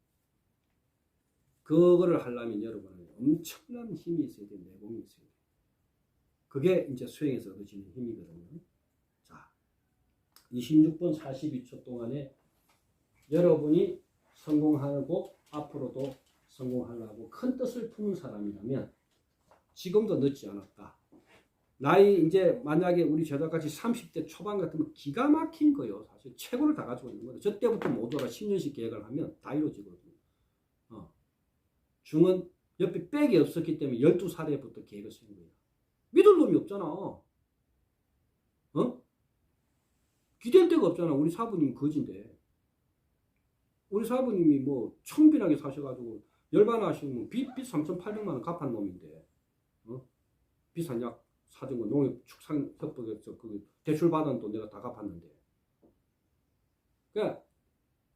그거를 하려면 여러분은 엄청난 힘이 있어야 돼. 내공이 있어야 돼. 그게 이제 수행에서 얻어지는 힘이거든요. 자, 26분 42초 동안에 여러분이 성공하고 앞으로도 성공하려고 큰 뜻을 품은 사람이라면 지금도 늦지 않았다. 나이 이제 만약에 우리 제자같이 30대 초반 같으면 기가 막힌 거예요. 사실 최고를 다 가지고 있는 거예요. 저 때부터 모두가 10년씩 계획을 하면 다 이루어지거든요. 중은 옆에 백이 없었기 때문에 12살에부터 계획을 쓰는 거예요. 믿을 놈이 없잖아. 기댈 데가 없잖아. 우리 사부님 거진데. 우리 사부님이 뭐 청빈하게 사셔가지고 열반하시면 빚 3,800만 원 갚은 놈인데. 비싼 약 사준 거 농협축산협력에서 그 대출 받은 돈 내가 다 갚았는데. 그러니까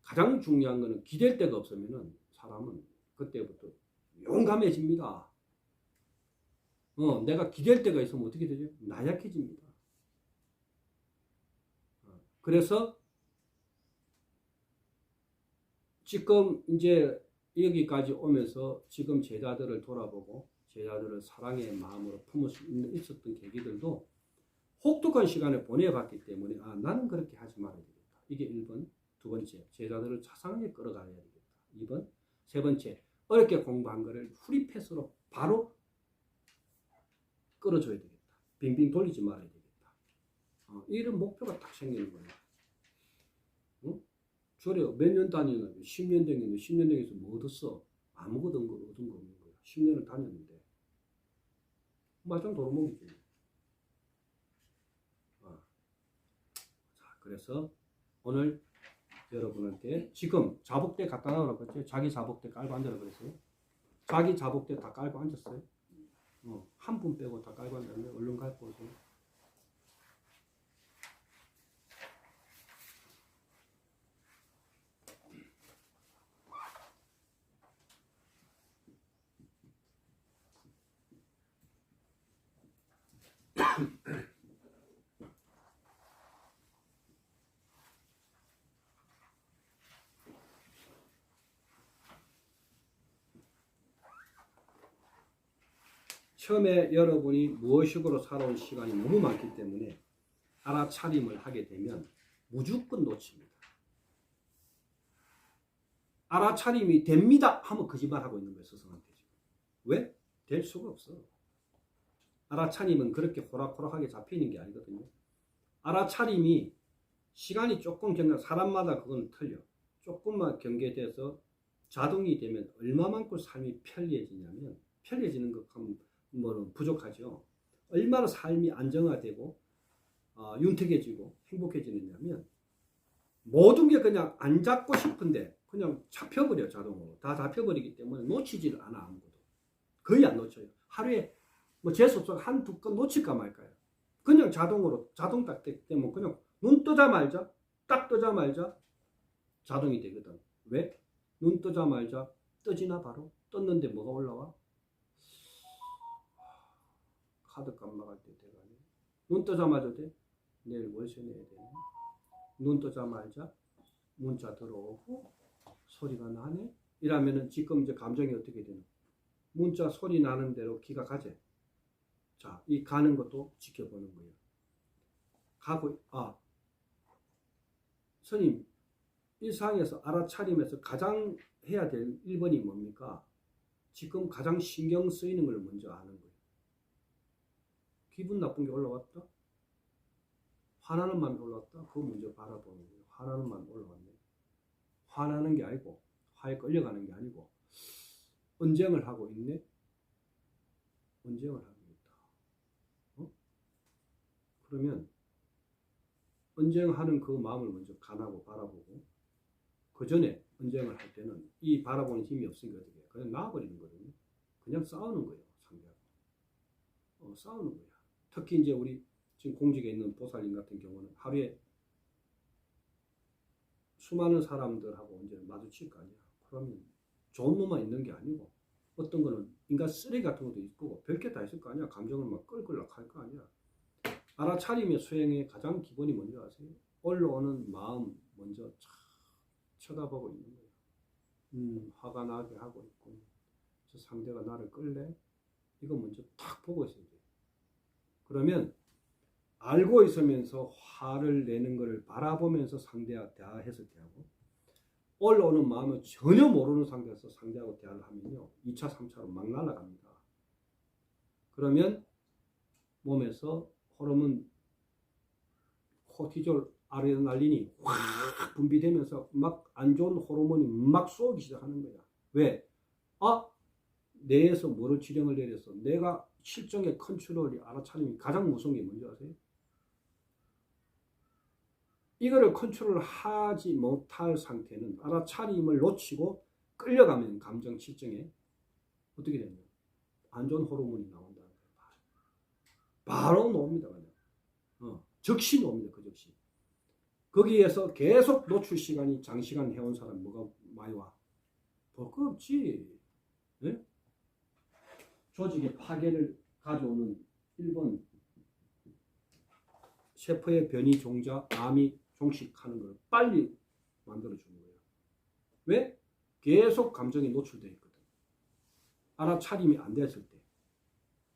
가장 중요한 거는 기댈 데가 없으면은 사람은 그때부터 용감해집니다. 내가 기댈 데가 있으면 어떻게 되죠? 나약해집니다. 그래서 지금 이제 여기까지 오면서 지금 제자들을 돌아보고 제자들을 사랑의 마음으로 품을 수 있었던 계기들도 혹독한 시간을 보내봤기 때문에 나는 그렇게 하지 말아야 되겠다. 이게 1번. 두 번째, 제자들을 자상하게 끌어가야 되겠다. 2번. 세 번째, 어렵게 공부한 거를 프리패스로 바로 끌어줘야 되겠다. 빙빙 돌리지 말아야 되겠다. 이런 목표가 딱 생기는 거예요. 저래요. 몇 년 다니는데 10년 댕기는데 10년 댕겨서 뭐 얻었어? 아무것도 얻은 거 없는 거야. 10년을 다녔는데. 말짱 도루묵이지. 자, 그래서 오늘 여러분한테 지금 자복대 갖다 놔라 그랬죠? 자기 자복대 깔고 앉아라 그랬어요? 자기 자복대 다 깔고 앉았어요? 한 분 빼고 다 깔고 앉았는데 얼른 갖고 오세요. 처음에 여러분이 무의식으로 살아온 시간이 너무 많기 때문에 알아차림을 하게 되면 무조건 놓칩니다. 알아차림이 됩니다 하면 거짓말하고 있는 거예요. 스스로한테. 왜? 될 수가 없어. 알아차림은 그렇게 호락호락하게 잡히는 게 아니거든요. 알아차림이 시간이 조금 사람마다 그건 틀려. 조금만 경계돼서 자동이 되면 얼마만큼 삶이 편리해지냐면, 편리해지는 것은 뭐는 부족하죠. 얼마나 삶이 안정화되고 윤택해지고 행복해지느냐면, 모든 게 그냥 안 잡고 싶은데 그냥 잡혀버려. 자동으로 다 잡혀버리기 때문에 놓치지를 않아. 아무것도 거의 안 놓쳐요. 하루에 뭐 재수 없어 한두 건 놓칠까 말까요. 그냥 자동으로 자동 딱 되면 그냥 눈 뜨자마자 딱 뜨자마자 자동이 되거든. 왜? 눈 뜨자마자 뜨지나 바로 떴는데 뭐가 올라와? 카드값 나갈 때 돼가네. 눈 뜨자마자 돼? 내일 월세 내야 되네. 눈 뜨자마자 문자 들어오고 소리가 나네. 이러면은 지금 이제 감정이 어떻게 되나? 문자 소리 나는 대로 기가 가재. 자, 이 가는 것도 지켜보는 거예요. 가고 스님, 일상에서 알아차림에서 가장 해야 될 1번이 뭡니까? 지금 가장 신경 쓰이는 걸 먼저 아는 거예요. 기분 나쁜 게 올라왔다? 화나는 마음이 올라왔다? 그거 먼저 바라보는 거예요. 화나는 마음이 올라왔네. 화나는 게 아니고, 화에 끌려가는 게 아니고, 언쟁을 하고 있네? 언쟁을 하고 있다. 그러면, 언쟁하는 그 마음을 먼저 간하고 바라보고, 그 전에 언쟁을 할 때는 이 바라보는 힘이 없으니까 어떻게 해요? 그냥 놔버리는 거거든요. 그냥 싸우는 거예요, 상대하고. 싸우는 거야. 특히 이제 우리 지금 공직에 있는 보살님 같은 경우는 하루에 수많은 사람들하고 이제 마주칠 거 아니야. 그러면 좋은 놈만 있는 게 아니고 어떤 거는 인간 쓰레기 같은 것도 있고 별게 다 있을 거 아니야. 감정을 막 끌끌락 할 거 아니야. 알아차림의 수행의 가장 기본이 뭔지 아세요? 올라오는 마음 먼저 쳐다보고 있는 거예요. 화가 나게 하고 있고 저 상대가 나를 끌래? 이거 먼저 탁 보고 있어야 돼요. 그러면 알고 있으면서 화를 내는 것을 바라보면서 상대와 대화해서 대하고, 올라오는 마음을 전혀 모르는 상태에서 상대하고 대화를 하면요 2차 3차로 막 날아갑니다. 그러면 몸에서 호르몬 코티졸 아드레날린이 확 분비되면서 막 안 좋은 호르몬이 막 쏘기 시작하는 거야. 왜? 뇌에서 뭐를 지령을 내려서 내가 실정의 컨트롤이 알아차림이 가장 무서운 게 뭔지 아세요? 이거를 컨트롤 하지 못할 상태는 알아차림을 놓치고 끌려가면 감정 실정에 어떻게 되냐? 안 좋은 호르몬이 나온다는 거예요. 바로 나옵니다. 그냥. 즉시 나옵니다. 그 즉시. 거기에서 계속 노출 시간이 장시간 해온 사람 뭐가 많이 와? 볼 거 없지. 네? 조직의 파괴를 가져오는 1번 세포의 변이 종자, 암이 종식하는 걸 빨리 만들어주는 거예요. 왜? 계속 감정이 노출되어 있거든. 알아차림이 안 됐을 때.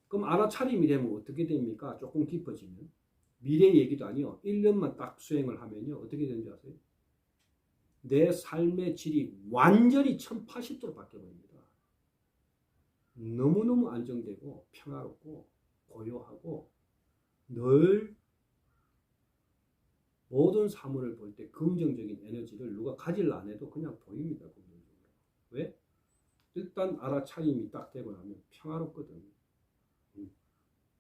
그럼 알아차림이 되면 어떻게 됩니까? 조금 깊어지면. 미래 얘기도 아니요. 1년만 딱 수행을 하면요. 어떻게 되는지 아세요? 내 삶의 질이 완전히 1080도로 바뀌어버립니다. 너무너무 안정되고 평화롭고 고요하고 늘 모든 사물을 볼 때 긍정적인 에너지를 누가 가지려 안 해도 그냥 보입니다. 긍정적으로. 왜? 일단 알아차림이 딱 되고 나면 평화롭거든.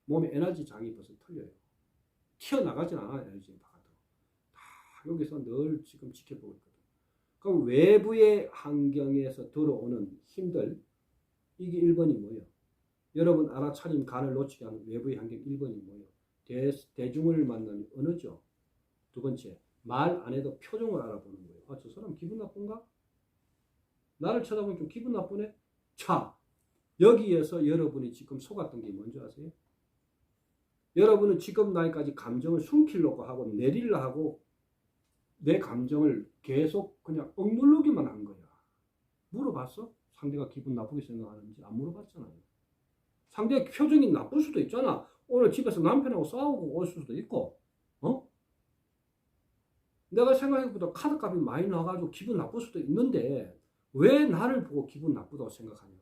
몸에 에너지 장이 벌써 털려요. 튀어나가진 않아요. 에너지가 다 여기서 늘 지금 지켜보고 있거든. 그럼 외부의 환경에서 들어오는 힘들, 이게 1번이 뭐예요? 여러분 알아차림 간을 놓치게 하는 외부의 환경 1번이 뭐예요? 대중을 만나면 언어죠. 두 번째, 말 안 해도 표정을 알아보는 거예요. 저 사람 기분 나쁜가? 나를 쳐다보면 좀 기분 나쁘네? 자, 여기에서 여러분이 지금 속았던 게 뭔지 아세요? 여러분은 지금 나이까지 감정을 숨기려고 하고 내리려 하고 내 감정을 계속 그냥 억누르기만 한 거야. 물어봤어? 상대가 기분 나쁘게 생각하는지 안 물어봤잖아요. 상대의 표정이 나쁠 수도 있잖아. 오늘 집에서 남편하고 싸우고 올 수도 있고, 내가 생각해보다 카드값이 많이 나와가지고 기분 나쁠 수도 있는데 왜 나를 보고 기분 나쁘다고 생각하냐고.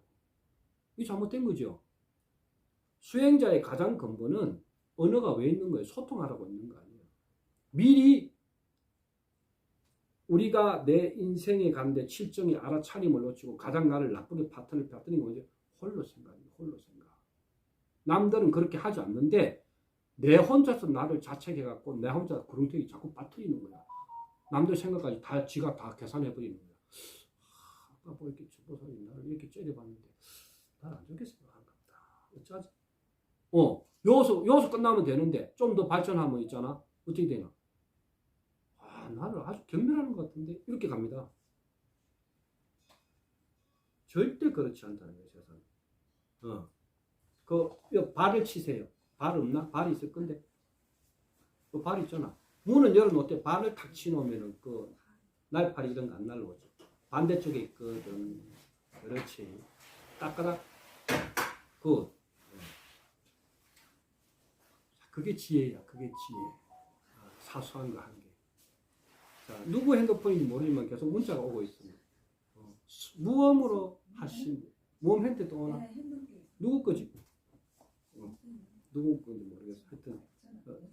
이게 잘못된 거죠. 수행자의 가장 근본은 언어가 왜 있는 거예요? 소통하라고 있는 거 아니에요. 미리 우리가 내 인생에 가는데 칠정이 알아차림을 놓치고 가장 나를 나쁘게 파탄을 펴뜨린 거지. 홀로 생각이에요. 홀로 생각. 남들은 그렇게 하지 않는데 내 혼자서 나를 자책해갖고 내 혼자 구렁텅이 자꾸 빠뜨리는 거야. 남들 생각까지 다 지가 다 계산해버리는 거야. 아까 뭐 이렇게 주보살이 나를 이렇게 째려봤는데 난 안 좋게 생각한가 보다. 어쩌지? 여기서 끝나면 되는데 좀 더 발전하면 있잖아. 어떻게 되냐? 나를 아주 경멸하는 것 같은데 이렇게 갑니다. 절대 그렇지 않다는 거예요, 세상에. 발을 치세요. 발 없나? 발이 있을 건데. 그 발 있잖아. 문은 열어놓을 발을 탁 치놓으면은 그 날파리 이런 거 안 날라오죠. 반대쪽에 있거든. 그렇지. 따까닥. 그게 지혜야. 그게 지혜. 사소한 거 한 개. 자, 누구 핸드폰인지 모르지만 계속 문자가 오고 있습니다. 무음으로 하신 무음 핸드 또 오나? 누구 거지? 누구 건지 모르겠어. 하여튼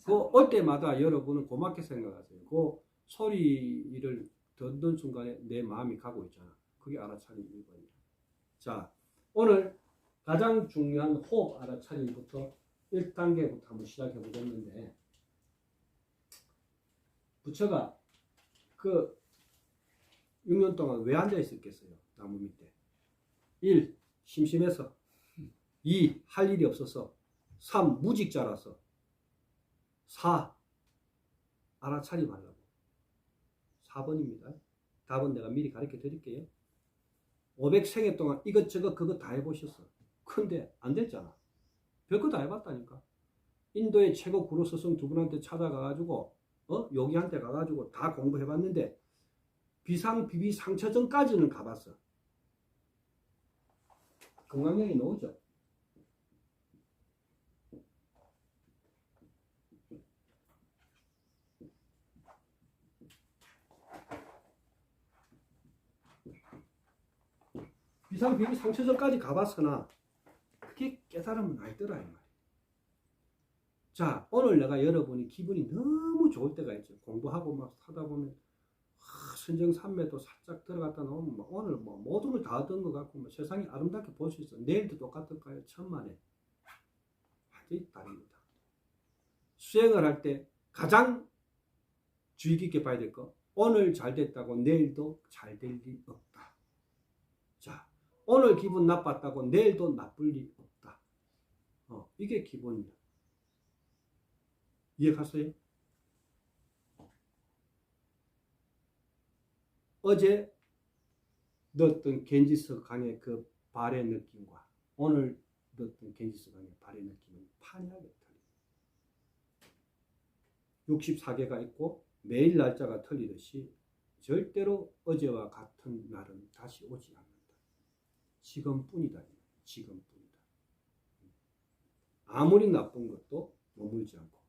올 때마다 여러분은 고맙게 생각하세요. 그 소리를 듣는 순간에 내 마음이 가고 있잖아. 그게 알아차림 1번이야. 자, 오늘 가장 중요한 호흡 알아차림부터 1단계부터 한번 시작해 보겠는데, 부처가 그 6년 동안 왜 앉아 있었겠어요? 나무 밑에. 1. 심심해서. 2. 할 일이 없어서. 3. 무직자라서. 4. 알아차림하려고. 4번입니다. 답은 내가 미리 가르쳐 드릴게요. 500생애 동안 이것저것 그거 다 해보셨어. 근데 안 됐잖아. 별거 다 해봤다니까. 인도의 최고 구루 스승 두 분한테 찾아가가지고 요기한테 가가지고 다 공부해봤는데 비상비비 상처전까지는 가봤어. 건강력이 나오죠. 비상비비 상처전까지 가봤으나 그게 깨달으면 알더라 이 말이야. 자, 오늘 내가 여러분이 기분이 너무 좋을 때가 있죠. 공부하고 막 하다 보면 선정산매도 살짝 들어갔다 나오면 오늘 모든 걸 다 얻은 것 같고 세상이 아름답게 볼 수 있어. 내일도 똑같을까요? 천만에. 완전히 다릅니다. 수행을 할 때 가장 주의 깊게 봐야 될 거, 오늘 잘 됐다고 내일도 잘 될 리 없다. 자, 오늘 기분 나빴다고 내일도 나쁠 리 없다. 이게 기본이야. 이해갔어요? 어제 넣었던 겐지스 강의 그 발의 느낌과 오늘 넣었던 겐지스 강의 발의 느낌은 판이하게 틀려. 64개가 있고 매일 날짜가 틀리듯이 절대로 어제와 같은 날은 다시 오지 않는다. 지금뿐이다. 지금뿐이다. 아무리 나쁜 것도 머물지 않고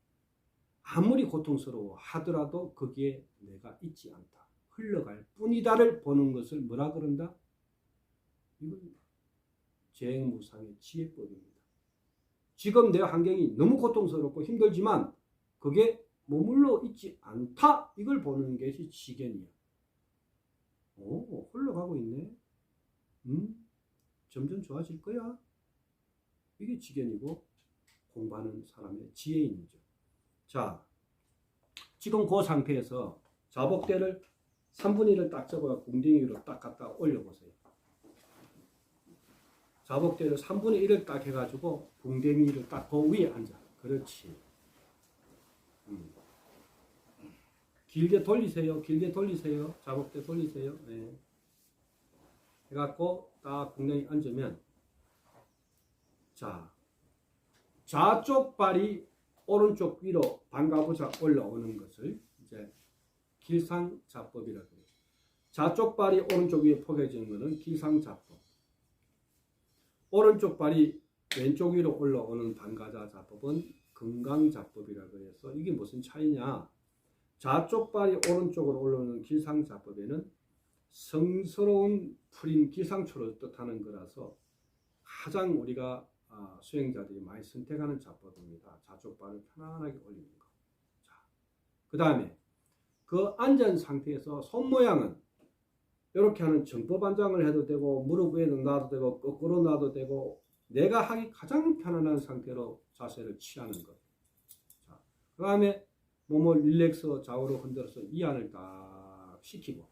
아무리 고통스러워 하더라도 거기에 내가 있지 않다. 흘러갈 뿐이다를 보는 것을 뭐라 그런다? 이건 재행무상의 지혜법입니다. 지금 내 환경이 너무 고통스럽고 힘들지만 그게 머물러 있지 않다. 이걸 보는 것이 지견이야. 흘러가고 있네. 점점 좋아질 거야. 이게 지견이고 공부하는 사람의 지혜인이죠. 자, 지금 그 상태에서 자복대를 3분의 1을 딱 접어 궁둥이 위로 딱 갖다 올려보세요. 자복대를 3분의 1을 딱 해가지고 궁둥이를 딱 그 위에 앉아. 그렇지. 길게 돌리세요. 길게 돌리세요. 자복대 돌리세요. 네. 해갖고 딱 궁둥이 앉으면, 자, 좌쪽 발이 오른쪽 위로 반가부자 올라오는 것을 이제 길상자법이라고 해요. 좌쪽 발이 오른쪽 위에 포개지는 것은 길상자법. 오른쪽 발이 왼쪽 위로 올라오는 반가자 자법은 금강자법이라고 해서 이게 무슨 차이냐? 좌쪽 발이 오른쪽으로 올라오는 기상자법에는 성스러운 풀인 기상초를 뜻하는 거라서 가장 우리가 수행자들이 많이 선택하는 자법입니다. 좌쪽 발을 편안하게 올리는 거. 자, 그 다음에 그 앉은 상태에서 손 모양은 이렇게 하는 정법안장을 해도 되고 무릎 위에 놔도 되고 거꾸로 놔도 되고 내가 하기 가장 편안한 상태로 자세를 취하는 것. 자, 그 다음에 몸을 릴렉스 좌우로 흔들어서 이완을 딱 시키고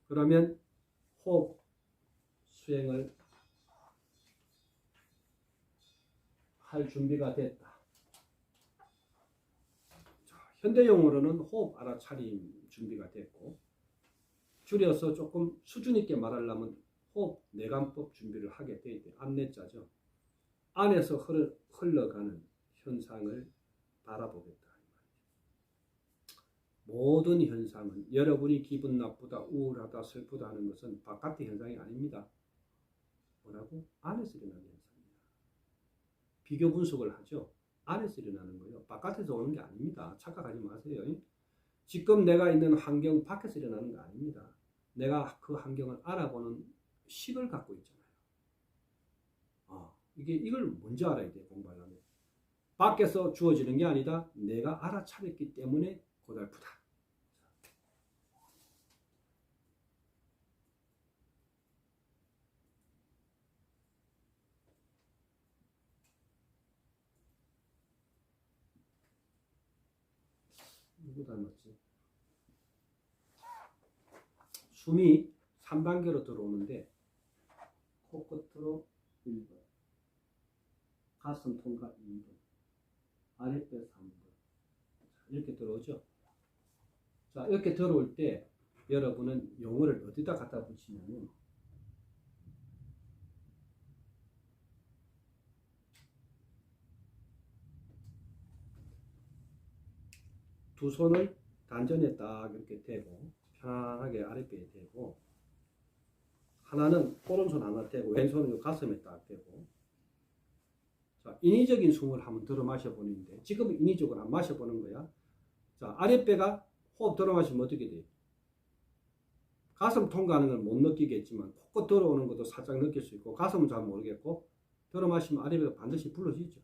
그러면 호흡 수행을 할 준비가 됐다. 자, 현대용어로는 호흡 알아차림 준비가 됐고 줄여서 조금 수준 있게 말하려면 호흡 내관법 준비를 하게 돼 있대. 안내자죠. 안에서 흘러가는 현상을 바라보겠다. 모든 현상은 여러분이 기분 나쁘다, 우울하다, 슬프다 하는 것은 바깥의 현상이 아닙니다. 뭐라고? 안에서 일어나는 현상입니다. 비교 분석을 하죠. 안에서 일어나는 거예요. 바깥에서 오는 게 아닙니다. 착각하지 마세요. 지금 내가 있는 환경 밖에서 일어나는 거 아닙니다. 내가 그 환경을 알아보는 식을 갖고 있잖아요. 이걸 먼저 알아야 돼요. 공부하려면. 밖에서 주어지는 게 아니다. 내가 알아차렸기 때문에 고달프다. 누구 닮았지? 숨이 3단계로 들어오는데 코끝으로 1번, 가슴 통과 2번, 아랫배 3번 이렇게 들어오죠. 자, 이렇게 들어올 때 여러분은 용어를 어디다 갖다 붙이냐면 두 손을 단전에 딱 이렇게 대고 편안하게 아랫배에 대고 하나는 오른손 하나 대고 왼손은 가슴에 딱 대고 자, 인위적인 숨을 한번 들어 마셔보는데 지금은 인위적으로 한번 마셔보는 거야. 자, 아랫배가 호흡 들어 마시면 어떻게 돼? 가슴 통과하는 건 못 느끼겠지만 코끝 들어오는 것도 살짝 느낄 수 있고 가슴은 잘 모르겠고 들어 마시면 아랫배가 반드시 불러지죠.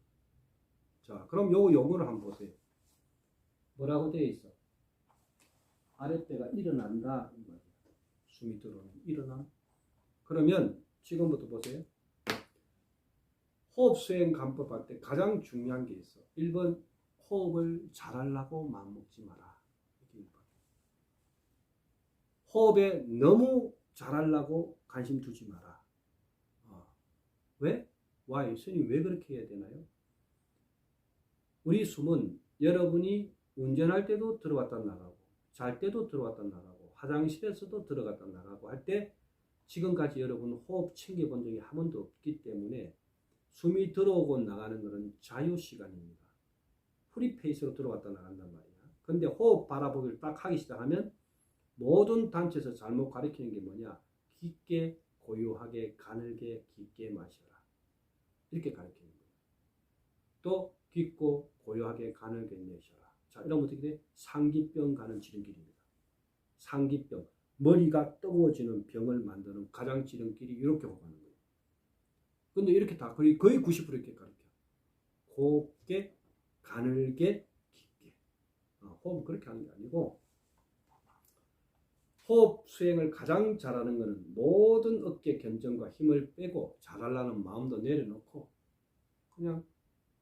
자, 그럼 요 용어를 한번 보세요. 뭐라고 되어 있어? 아랫배가 일어난다. 숨이 들어오는 일어남. 그러면 지금부터 보세요. 호흡 수행 간법 할 때 가장 중요한 게 있어. 1번 호흡을 잘하려고 마음먹지 마라. 호흡에 너무 잘하려고 관심 두지 마라. 왜? Why? 스님 왜 그렇게 해야 되나요? 우리 숨은 여러분이 운전할 때도 들어갔다 나가고 잘 때도 들어갔다 나가고 화장실에서도 들어갔다 나가고 할 때 지금까지 여러분 호흡 챙겨본 적이 한 번도 없기 때문에 숨이 들어오고 나가는 것은 자유시간입니다. 프리페이스로 들어갔다 나간단 말이야. 근데 호흡 바라보기를 딱 하기 시작하면 모든 단체에서 잘못 가르치는 게 뭐냐? 깊게 고요하게 가늘게 깊게 마셔라. 이렇게 가르치는 거예요. 또 깊고 고요하게 가늘게 내쉬어라. 자, 이러면 어떻게 돼? 상기병 가는 지름길입니다. 상기병. 머리가 뜨거워지는 병을 만드는 가장 지름길이 이렇게 가는 거예요. 근데 이렇게 다 거의 90% 이렇게 가르쳐. 곱게, 가늘게, 깊게. 호흡은 그렇게 하는 게 아니고 호흡 수행을 가장 잘하는 것은 모든 어깨 견정과 힘을 빼고 잘하려는 마음도 내려놓고 그냥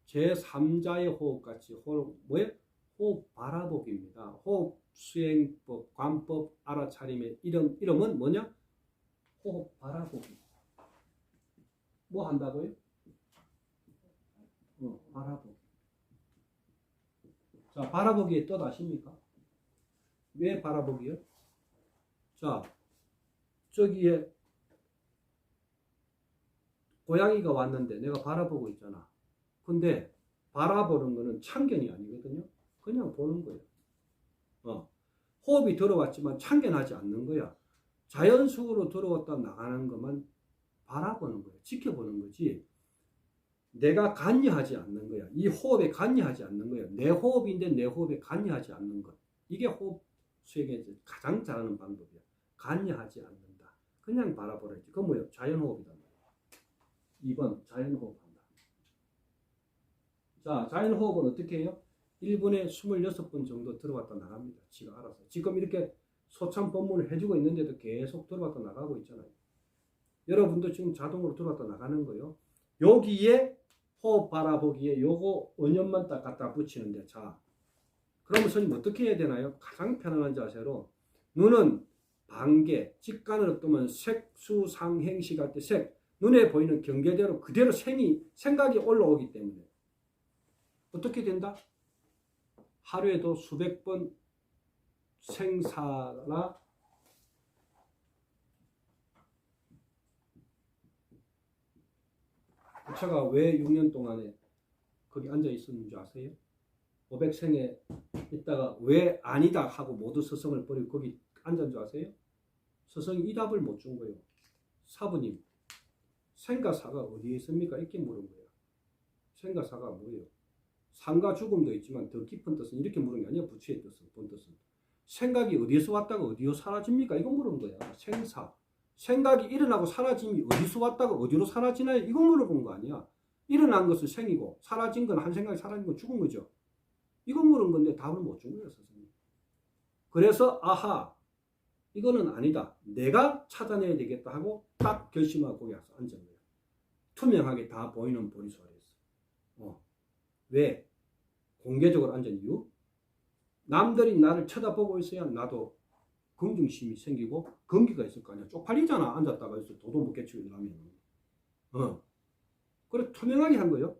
제3자의 호흡같이 호흡 바라보기입니다. 호흡 수행법, 관법, 알아차림의 이름은 뭐냐? 호흡 바라보기. 뭐 한다고요? 바라보기. 자, 바라보기의 뜻 아십니까? 왜 바라보기요? 자, 저기에 고양이가 왔는데 내가 바라보고 있잖아. 근데 바라보는 거는 참견이 아니거든요. 그냥 보는 거예요. 호흡이 들어왔지만 참견하지 않는 거야. 자연속으로 들어왔다 나가는 것만 바라보는 거예요. 지켜보는 거지. 내가 관여하지 않는 거야. 이 호흡에 관여하지 않는 거야. 내 호흡인데 내 호흡에 관여하지 않는 것. 이게 호흡 수행에서 가장 잘하는 방법이야. 관여하지 않는다. 그냥 바라보라지. 그건 뭐예요? 자연호흡이단 말이야. 2번 자연호흡한다. 자, 자연호흡은 어떻게 해요? 1분에 26번 정도 들어왔다 나갑니다. 지가 알아서. 지금 이렇게 소참 법문을 해주고 있는데도 계속 들어왔다 나가고 있잖아요. 여러분도 지금 자동으로 들어왔다 나가는 거예요. 여기에 호흡 바라보기에 요거 원념만 딱 갖다 붙이는데, 자, 그러면 스님 어떻게 해야 되나요? 가장 편안한 자세로 눈은 반개, 직관으로 뜨면 색수상행시 할 때 색, 눈에 보이는 경계대로 그대로 생각이 올라오기 때문에 어떻게 된다? 하루에도 수백 번 생사나 부처가 왜 6년 동안에 거기 앉아 있었는 줄 아세요? 500생에 있다가 왜 아니다 하고 모두 스승을 버리고 거기 앉은 줄 아세요? 스승이 이 답을 못 준 거예요. 사부님, 생과 사가 어디에 있습니까? 이렇게 물은 거예요. 생과 사가 뭐예요? 삶과 죽음도 있지만 더 깊은 뜻은 이렇게 물은 게 아니야. 부처의 뜻은, 본 뜻은. 생각이 어디에서 왔다가 어디로 사라집니까? 이거 물은 거야. 생사. 생각이 일어나고 사라짐이 어디서 왔다가 어디로 사라지나요? 이거 물어본 거 아니야. 일어난 것은 생이고 사라진 건 한 생각이 사라진 건 죽은 거죠. 이거 물은 건데 답을 못 준 거예요, 선생님. 그래서 아하, 이거는 아니다. 내가 찾아내야 되겠다 하고 딱 결심하고 거기 와서 앉은 거예요. 투명하게 다 보이는 보리수 아래에서. 왜? 공개적으로 앉은 이유? 남들이 나를 쳐다보고 있어야 나도 긍정심이 생기고 건기가 있을 거 아니야. 쪽팔리잖아. 앉았다가 여기서 도도 못 깨치고 일어나면. 그래 투명하게 한 거예요.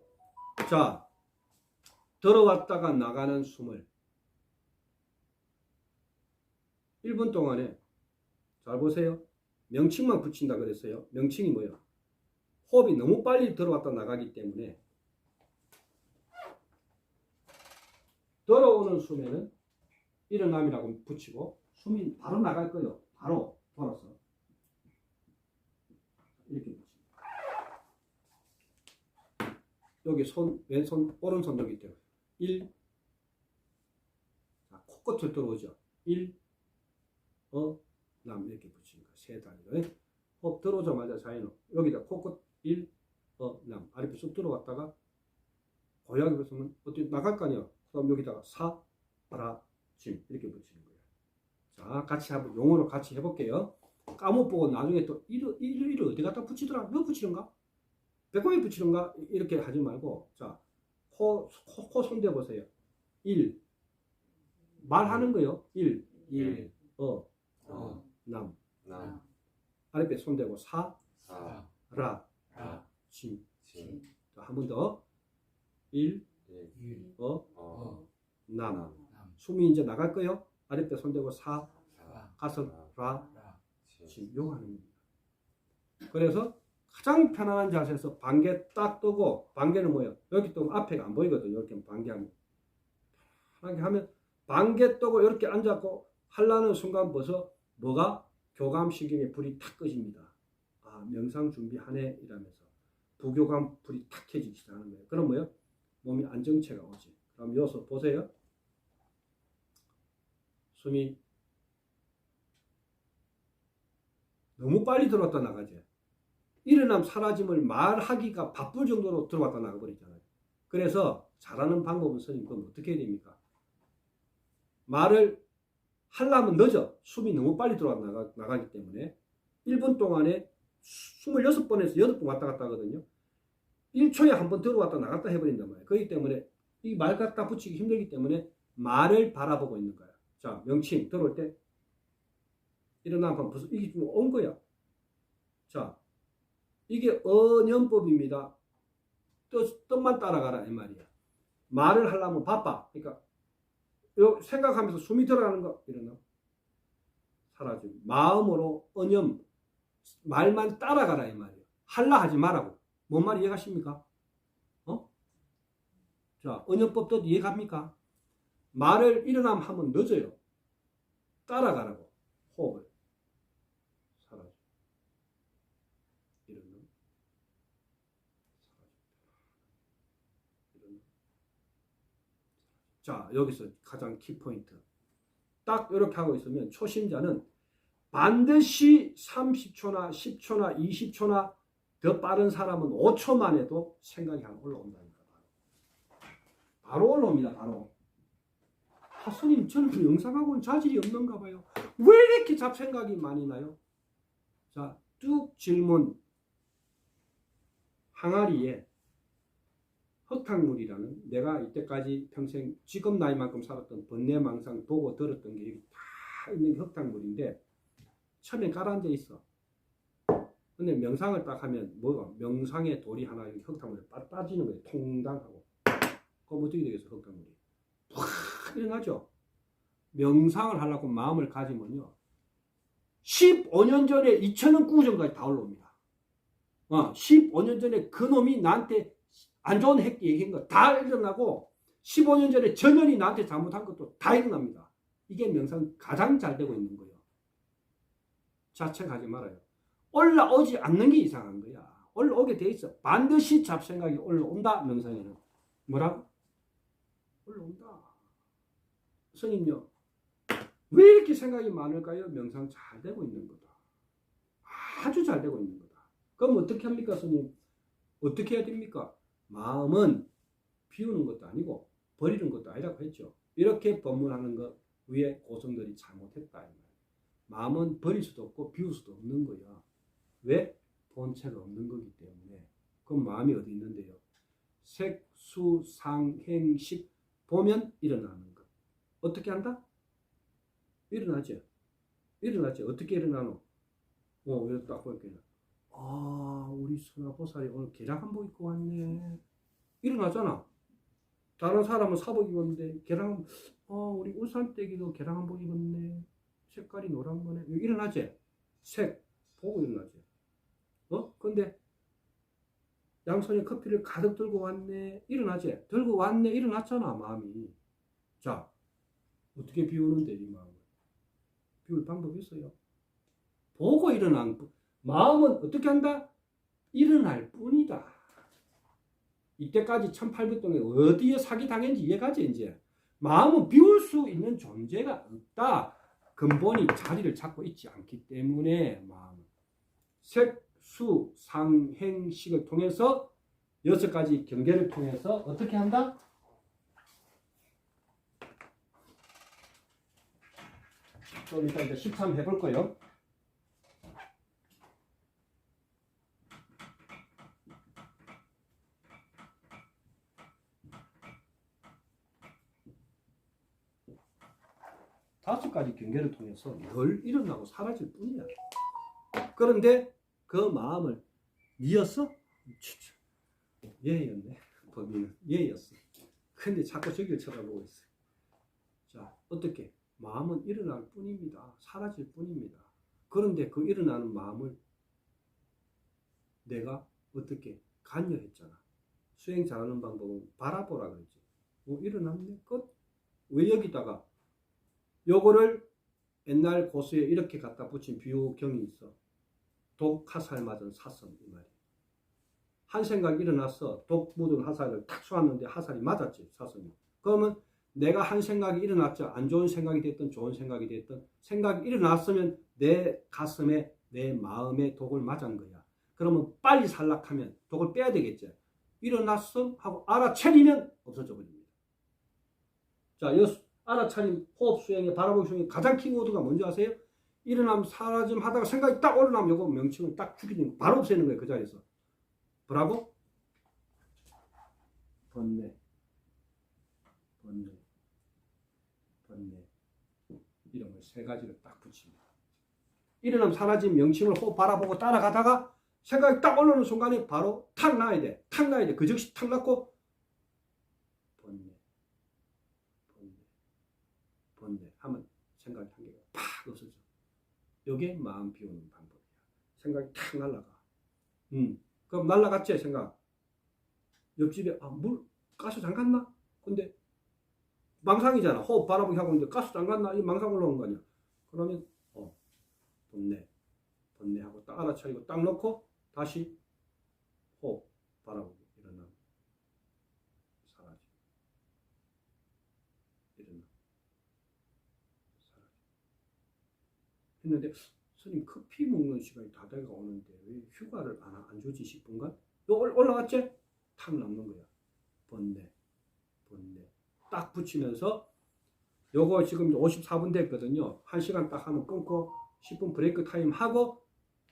자, 들어왔다가 나가는 숨을 1분 동안에 잘 보세요. 명칭만 붙인다 그랬어요. 명칭이 뭐예요? 호흡이 너무 빨리 들어왔다 나가기 때문에 들어오는 숨에는 일어남이라고 붙이고 숨이 바로 나갈 거예요. 바로 돌아서 이렇게 붙입니다. 여기 손, 왼손, 오른손 여기 있대요. 1, 자, 코끝을 들어오죠. 1, 남 이렇게 붙이는 거예요. 세 단위로. 호흡 들어오자마자 자연호. 여기다 코끝 1, 남 아랫배 쑥 들어왔다가 고양이 붙으면 어떻게 나갈 거 아니에요. 그럼 여기다가 사, 라, 심 이렇게 붙이는 거예요. 자, 같이 한번 용어로 같이 해볼게요. 까먹보고 나중에 또 이를 어디 갖다 붙이더라? 너 붙이는가? 배꼽에 붙이는가? 이렇게 하지 말고, 자, 코 손대 보세요. 1 말하는 거예요. 1 남 아랫배 손대고 사, 라, 심. 자, 한 번 더. 1 남. 숨이 이제 나갈 거예요. 아랫배 손대고 사, 가슴, 라, 심. 요거 하는 겁니다. 그래서 가장 편안한 자세에서 반개 딱 뜨고, 반개는 뭐예요? 여기 뜨면 앞에가 안 보이거든요. 이렇게 반개하면. 편하게 하면, 반개 뜨고 이렇게 앉았고, 하려는 순간 벌써 뭐가? 교감신경에 불이 탁 꺼집니다. 아, 명상 준비하네 이러면서. 부교감 불이 탁 켜지기 시작하는 거예요. 그럼 뭐예요? 몸이 안정체가 오지. 그럼 여기서 보세요. 숨이 너무 빨리 들어왔다 나가죠. 일어남 사라짐을 말하기가 바쁠 정도로 들어왔다 나가버리잖아요. 그래서 잘하는 방법은 스님 그럼 어떻게 해야 됩니까? 말을 하려면 늦어. 숨이 너무 빨리 들어왔다 나가기 때문에 1분 동안에 26번에서 8번 왔다 갔다 하거든요. 1초에 한 번 들어왔다 나갔다 해버린단 말이에요. 그렇기 때문에 이 말 갖다 붙이기 힘들기 때문에 말을 바라보고 있는 거야. 자, 명칭 들어올 때 일어나면 벌써 이게 좀 온 거야. 자, 이게 언연법입니다. 뜻만 따라가라 이 말이야. 말을 하려면 바빠. 그러니까 생각하면서 숨이 들어가는 거 일어나 사라지고 마음으로 언연 말만 따라가라 이 말이야. 할라 하지 말라고. 뭔 말 이해가십니까? 자, 언연법도 이해갑니까? 말을 일어나면 하면 늦어요. 따라가라고. 호흡을. 사라져. 일어나. 사라져. 자, 여기서 가장 키포인트. 딱 이렇게 하고 있으면 초심자는 반드시 30초나 10초나 20초나 더 빠른 사람은 5초만 해도 생각이 하나 올라온다니까. 바로 올라옵니다. 바로. 스님, 저는 그 영상하고는 자질이 없는가 봐요. 왜 이렇게 잡생각이 많이 나요? 자, 쭉 질문. 항아리에 흙탕물이라는 내가 이때까지 평생 지금 나이만큼 살았던 번뇌망상 보고 들었던 게 다 있는 게 흙탕물인데 처음에 가라앉아 있어. 근데 명상을 딱 하면 뭐가 명상의 돌이 하나 이렇게 흙탕물에 빠지는 거예요. 통당하고. 그럼 어떻게 되겠어? 흙탕물이 확 일어나죠. 명상을 하려고 마음을 가지면요 15년 전에 2000원 구정까지 다 올라옵니다. 15년 전에 그 놈이 나한테 안 좋은 얘기한 거 다 일어나고 15년 전에 전현이 나한테 잘못한 것도 다 일어납니다. 이게 명상 가장 잘 되고 있는 거예요. 자책하지 말아요. 올라오지 않는 게 이상한 거야. 올라오게 돼 있어. 반드시 잡생각이 올라온다. 명상에는. 뭐라고? 올라온다. 스님요. 왜 이렇게 생각이 많을까요? 명상 잘 되고 있는 거다. 아주 잘 되고 있는 거다. 그럼 어떻게 합니까, 스님? 어떻게 해야 됩니까? 마음은 비우는 것도 아니고 버리는 것도 아니라고 했죠. 이렇게 법문하는 것 위에 고성들이 잘못했다. 마음은 버릴 수도 없고 비울 수도 없는 거야. 왜? 본체가 없는 거기 때문에. 그럼 마음이 어디 있는데요? 색, 수, 상, 행, 식 보면 일어나는 것. 어떻게 한다? 일어나죠. 일어나죠. 어떻게 일어나노? 이렇게 딱 보니까 우리 선화보살이 오늘 개량 한복 입고 왔네. 일어나잖아. 다른 사람은 사복 입었는데 개량 우리 울산댁이도 개량 한복 입었네. 색깔이 노란 거네. 일어나지? 색 보고 일어나지. 근데 양손에 커피를 가득 들고 왔네. 일어나지? 들고 왔네. 일어났잖아, 마음이. 자, 어떻게 비우는데 이 마음을? 비울 방법이 있어요. 보고 일어난 마음은 어떻게 한다? 일어날 뿐이다. 이때까지 1800동에 어디에 사기당했는지 이해가지 이제. 마음은 비울 수 있는 존재가 없다. 근본이 자리를 잡고 있지 않기 때문에 마음은 색, 수, 상, 행, 식을 통해서 6가지 경계를 통해서 어떻게 한다? 좀 이따 이제 실참 해볼 거예요. 다섯 가지 경계를 통해서 늘 일어나고 사라질 뿐이야. 그런데 그 마음을 니였어? 얘였네. 범인은 얘였어. 근데 자꾸 저기를 쳐다보고 있어. 자, 어떻게? 마음은 일어날 뿐입니다. 사라질 뿐입니다. 그런데 그 일어나는 마음을 내가 어떻게 관여했잖아. 수행 잘하는 방법은 바라보라 그러지. 일어났네? 끝? 왜 여기다가 요거를 옛날 고수에 이렇게 갖다 붙인 비유경이 있어. 독 화살 맞은 사슴 이 말이야. 한 생각 일어났어. 독 묻은 화살을 탁 쏘았는데 화살이 맞았지 사슴이. 그러면 내가 한 생각이 일어났죠. 안 좋은 생각이 됐든 좋은 생각이 됐든 생각이 일어났으면 내 가슴에 내 마음에 독을 맞은 거야. 그러면 빨리 살락하면 독을 빼야 되겠죠. 일어났음 하고 알아차리면 없어져 버립니다. 자, 알아차림 호흡 수행에 바라보기 수행에 가장 키워드가 뭔지 아세요? 일어나면 사라짐 하다가 생각이 딱 올라오면 요거 명칭을 딱 죽이는 거 바로 없애는 거예요. 그 자리에서. 뭐라고? 번뇌. 이런 걸 세 가지를 딱 붙입니다. 일어나면 사라진 명칭을 호흡 바라보고 따라가다가 생각이 딱 올라오는 순간에 바로 탁 놔야 돼. 탁 놔야 돼. 그 즉시 탁 놔고 번뇌 하면 생각이 한 개가 팍 없어져. 이게 마음 비우는 방법이야. 생각이 탁 날아가. 그럼 날아갔지 생각. 옆집에 물 가스 잠갔나? 근데 망상이잖아. 호흡 바라보기 하고 있는데 가스 잠갔나? 이 망상 올라온 거 아니야. 그러면 번뇌하고 딱 알아차리고 딱 넣고 다시 호흡 바라보기 일어나면 사라져. 했는데 스님 커피 먹는 시간이 다 돼가 오는데 왜 휴가를 안 주지 10분간? 올라갔지? 탁 남는 거야. 번뇌. 딱 붙이면서 요거 지금 54분 됐거든요. 1시간 딱 하면 끊고 10분 브레이크 타임 하고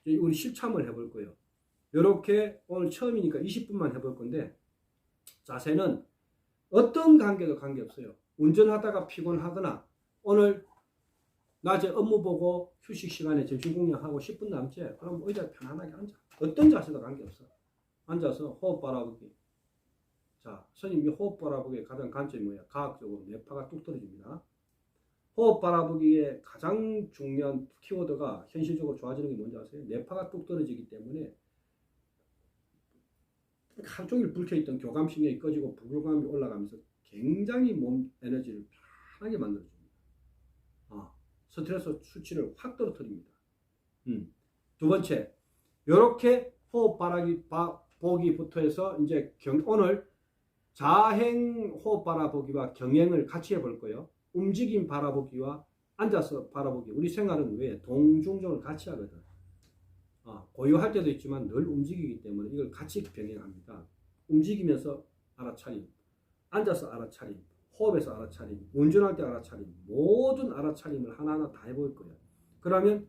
우리 실참을 해볼 거예요. 요렇게 오늘 처음이니까 20분만 해볼 건데 자세는 어떤 관계도 관계없어요. 운전하다가 피곤하거나 오늘 낮에 업무 보고 휴식 시간에 점심 공략하고 10분 남지? 그럼 의자에 편안하게 앉아. 어떤 자세도 관계없어. 앉아서 호흡 바라보기. 자, 스님 이 호흡 바라보기의 가장 관점이 뭐야? 과학적으로 뇌파가 뚝 떨어집니다. 호흡 바라보기의 가장 중요한 키워드가 현실적으로 좋아지는 게 뭔지 아세요? 뇌파가 뚝 떨어지기 때문에 하루 종일 불켜있던 교감신경이 꺼지고 부교감이 올라가면서 굉장히 몸 에너지를 편하게 만들어줍니다. 스트레스 수치를 확 떨어뜨립니다. 두 번째, 이렇게 호흡 바라보기부터 해서 이제 오늘 자행 호흡 바라보기와 경행을 같이 해볼 거예요. 움직임 바라보기와 앉아서 바라보기. 우리 생활은 왜 동중정을 같이 하거든. 고요할 때도 있지만 늘 움직이기 때문에 이걸 같이 병행합니다. 움직이면서 알아차림, 앉아서 알아차림, 호흡에서 알아차림, 운전할 때 알아차림, 모든 알아차림을 하나하나 다 해볼 거예요. 그러면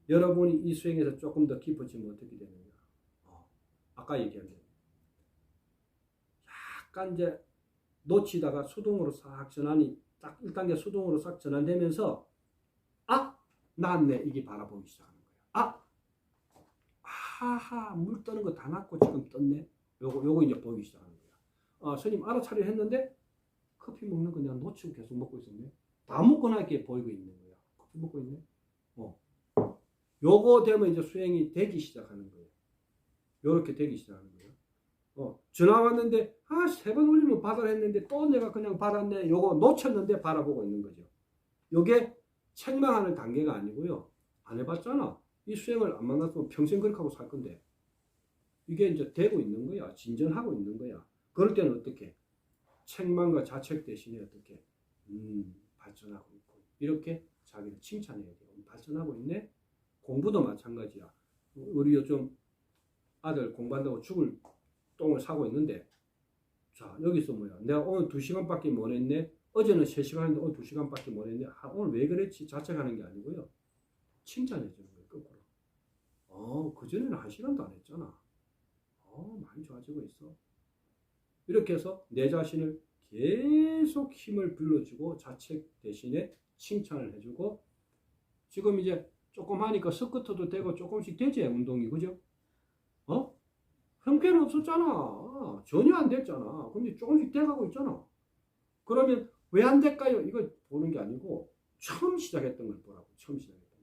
여러분이 이 수행에서 조금 더 깊어지면 어떻게 되느냐. 아까 얘기한 대로 약간 이제 놓치다가 수동으로 싹 전환이 딱 1단계 수동으로 싹 전환되면서 나왔네 이게 바라보기 시작하는 거야. 하하 물 떠는 거 다 놨고 지금 떴네. 요거 이제 보기 시작하는 거야. 스님 알아차려 했는데 커피 먹는 거 내가 놓치고 계속 먹고 있었네. 다 먹고 나게 보이고 있는 거야. 커피 먹고 있네. 요거 되면 이제 수행이 되기 시작하는 거예요. 요렇게 되기 시작하는 거예요. 전화 왔는데 3번 올리면 받아라 했는데 또 내가 그냥 받았네. 요거 놓쳤는데 바라보고 있는 거죠. 요게 책망하는 단계가 아니고요. 안 해봤잖아. 이 수행을 안 만났으면 평생 그렇게 하고 살 건데 이게 이제 되고 있는 거야. 진전하고 있는 거야. 그럴 때는 어떻게? 책망과 자책 대신에 어떻게? 발전하고 있고 이렇게 자기를 칭찬해야 돼요. 발전하고 있네? 공부도 마찬가지야. 우리 요즘 아들 공부한다고 죽을 똥을 사고 있는데 자 여기서 뭐야? 내가 오늘 2시간밖에 못 했네? 어제는 3시간 했는데 오늘 2시간밖에 못 했네? 오늘 왜 그랬지? 자책하는 게 아니고요. 칭찬해 주는 거예요. 거꾸로. 그전에는 1시간도 안 했잖아. 많이 좋아지고 있어. 이렇게 해서 내 자신을 계속 힘을 불러주고 자책 대신에 칭찬을 해주고 지금 이제 조금 하니까 스쿼트도 되고 조금씩 되지 운동이 그죠? 형편은 없었잖아. 전혀 안 됐잖아. 근데 조금씩 돼가고 있잖아. 그러면 왜 안 될까요? 이거 보는 게 아니고 처음 시작했던 걸 보라고. 처음 시작했던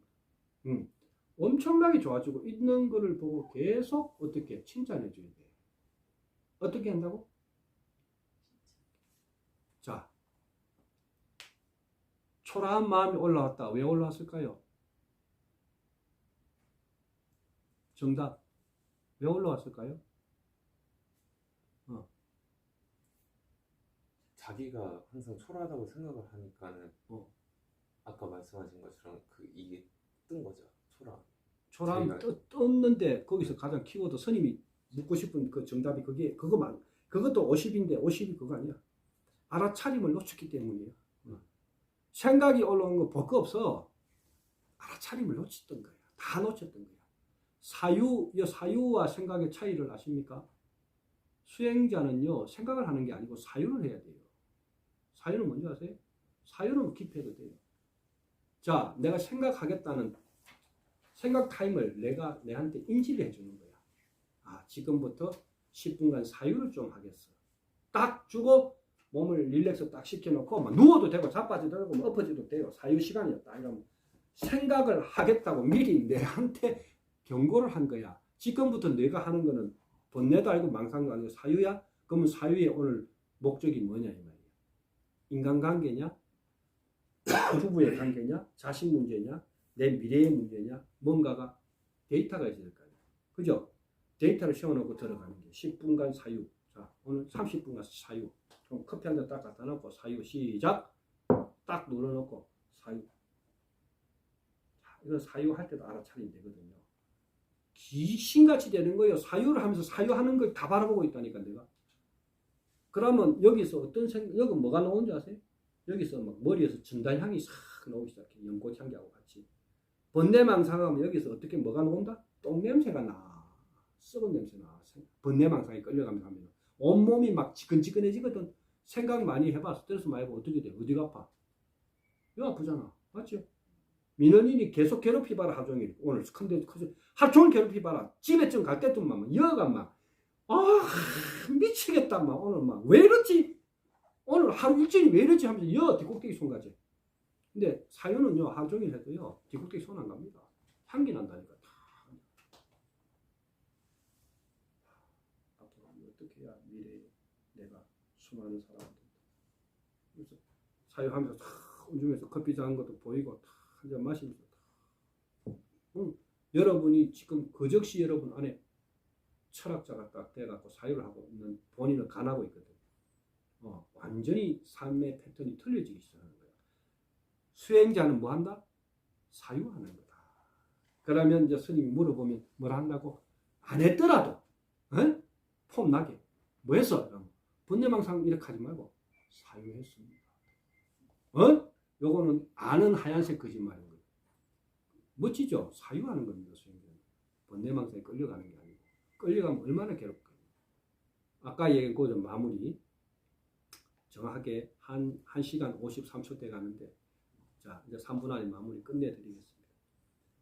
걸. 엄청나게 좋아지고 있는 거를 보고 계속 어떻게 칭찬해 줘야 돼. 어떻게 한다고? 자, 초라한 마음이 올라왔다. 왜 올라왔을까요? 정답. 왜 올라왔을까요? 자기가 항상 초라하다고 생각을 하니까는 아까 말씀하신 것처럼 이게 뜬 거죠. 초라함 떴는데 거기서 가장 키워드 스님이 묻고 싶은 그 정답이 그거만 그것도 50인데 50이 그거 아니야. 알아차림을 놓쳤기 때문이야. 생각이 올라오는 거 볼 거 없어. 알아차림을 놓쳤던 거야. 다 놓쳤던 거야. 사유와 생각의 차이를 아십니까? 수행자는요 생각을 하는 게 아니고 사유를 해야 돼요. 사유는 뭔지 아세요? 사유는 깊이해도 돼요. 자, 내가 생각하겠다는 생각 타임을 내가 내한테 인지를 해주는 거야. 지금부터 10분간 사유를 좀 하겠어. 딱 주고 몸을 릴렉스 딱 시켜놓고 막 누워도 되고 자빠지도 되고 뭐 엎어지도 돼요. 사유 시간이었다. 이러면 생각을 하겠다고 미리 내한테 경고를 한 거야. 지금부터 내가 하는 거는 번뇌도 알고 망상도 아니고 사유야? 그러면 사유의 오늘 목적이 뭐냐 이 말이야. 인간관계냐? 부부의 관계냐? 자식 문제냐? 내 미래의 문제냐? 뭔가가 데이터가 있어야 될 거 아니야. 그죠? 데이터를 세워놓고 들어가는 게 10분간 사유. 자, 오늘 30분간 사유. 그럼 커피 한 잔 딱 갖다 놓고 사유 시작. 딱 눌러놓고 사유. 자, 이건 사유할 때도 알아차리면 되거든요. 귀신같이 되는 거예요. 사유를 하면서 사유하는 걸 다 바라보고 있다니까 내가. 그러면 여기서 어떤 여기 뭐가 나오는지 아세요? 여기서 막 머리에서 전달향이 싹 나오기 시작해. 연꽃향기하고 같이. 번뇌망상하면 여기서 어떻게 뭐가 나온다? 똥냄새가 나. 썩은 냄새 나. 번뇌망상에 끌려가면서 하면 온몸이 막 지끈지끈해지거든. 생각 많이 해봐. 스트레스 많이 해봐. 어떻게 돼? 어디가 아파? 여 아프잖아. 맞죠? 민원인이 계속 괴롭히봐라 하종일. 오늘 큰데 하루 종일 괴롭히봐라. 집에 좀 갈 때쯤만 여가 막 미치겠다 막 오늘 막 왜 이러지? 오늘 하루 일진이 왜 이러지 하면서 여 뒷꼭대기 손 가지. 근데 사유는요 하루 종일 해도요 뒷꼭대기 손 안 갑니다. 향기 난다니까. 앞으로 어떻게 해야 미래에 내가 수많은 사람들 그래서 사유하면서 운중에서 커피 자는 것도 보이고 한 잔 마시면서 여러분이 지금 그 즉시 여러분 안에 철학자가 딱 돼갖고 사유를 하고 있는 본인을 간하고 있거든. 완전히 삶의 패턴이 틀려지기 시작하는 거야. 수행자는 뭐 한다? 사유하는 거다. 그러면 이제 스님이 물어보면 뭐라 한다고? 안 했더라도 폼 나게 뭐 했어? 번뇌망상 이렇게 하지 말고 사유했습니다. 요거는 아는 하얀색 거짓말인 거예요. 멋지죠? 사유하는 겁니다. 수행자는. 번뇌망상에 끌려가는 게 아니고. 끌려가면 얼마나 괴롭거든요. 아까 얘기한 그 마무리 정확하게 한 1시간 53초 돼 가는데 자 이제 3분 안에 마무리 끝내드리겠습니다.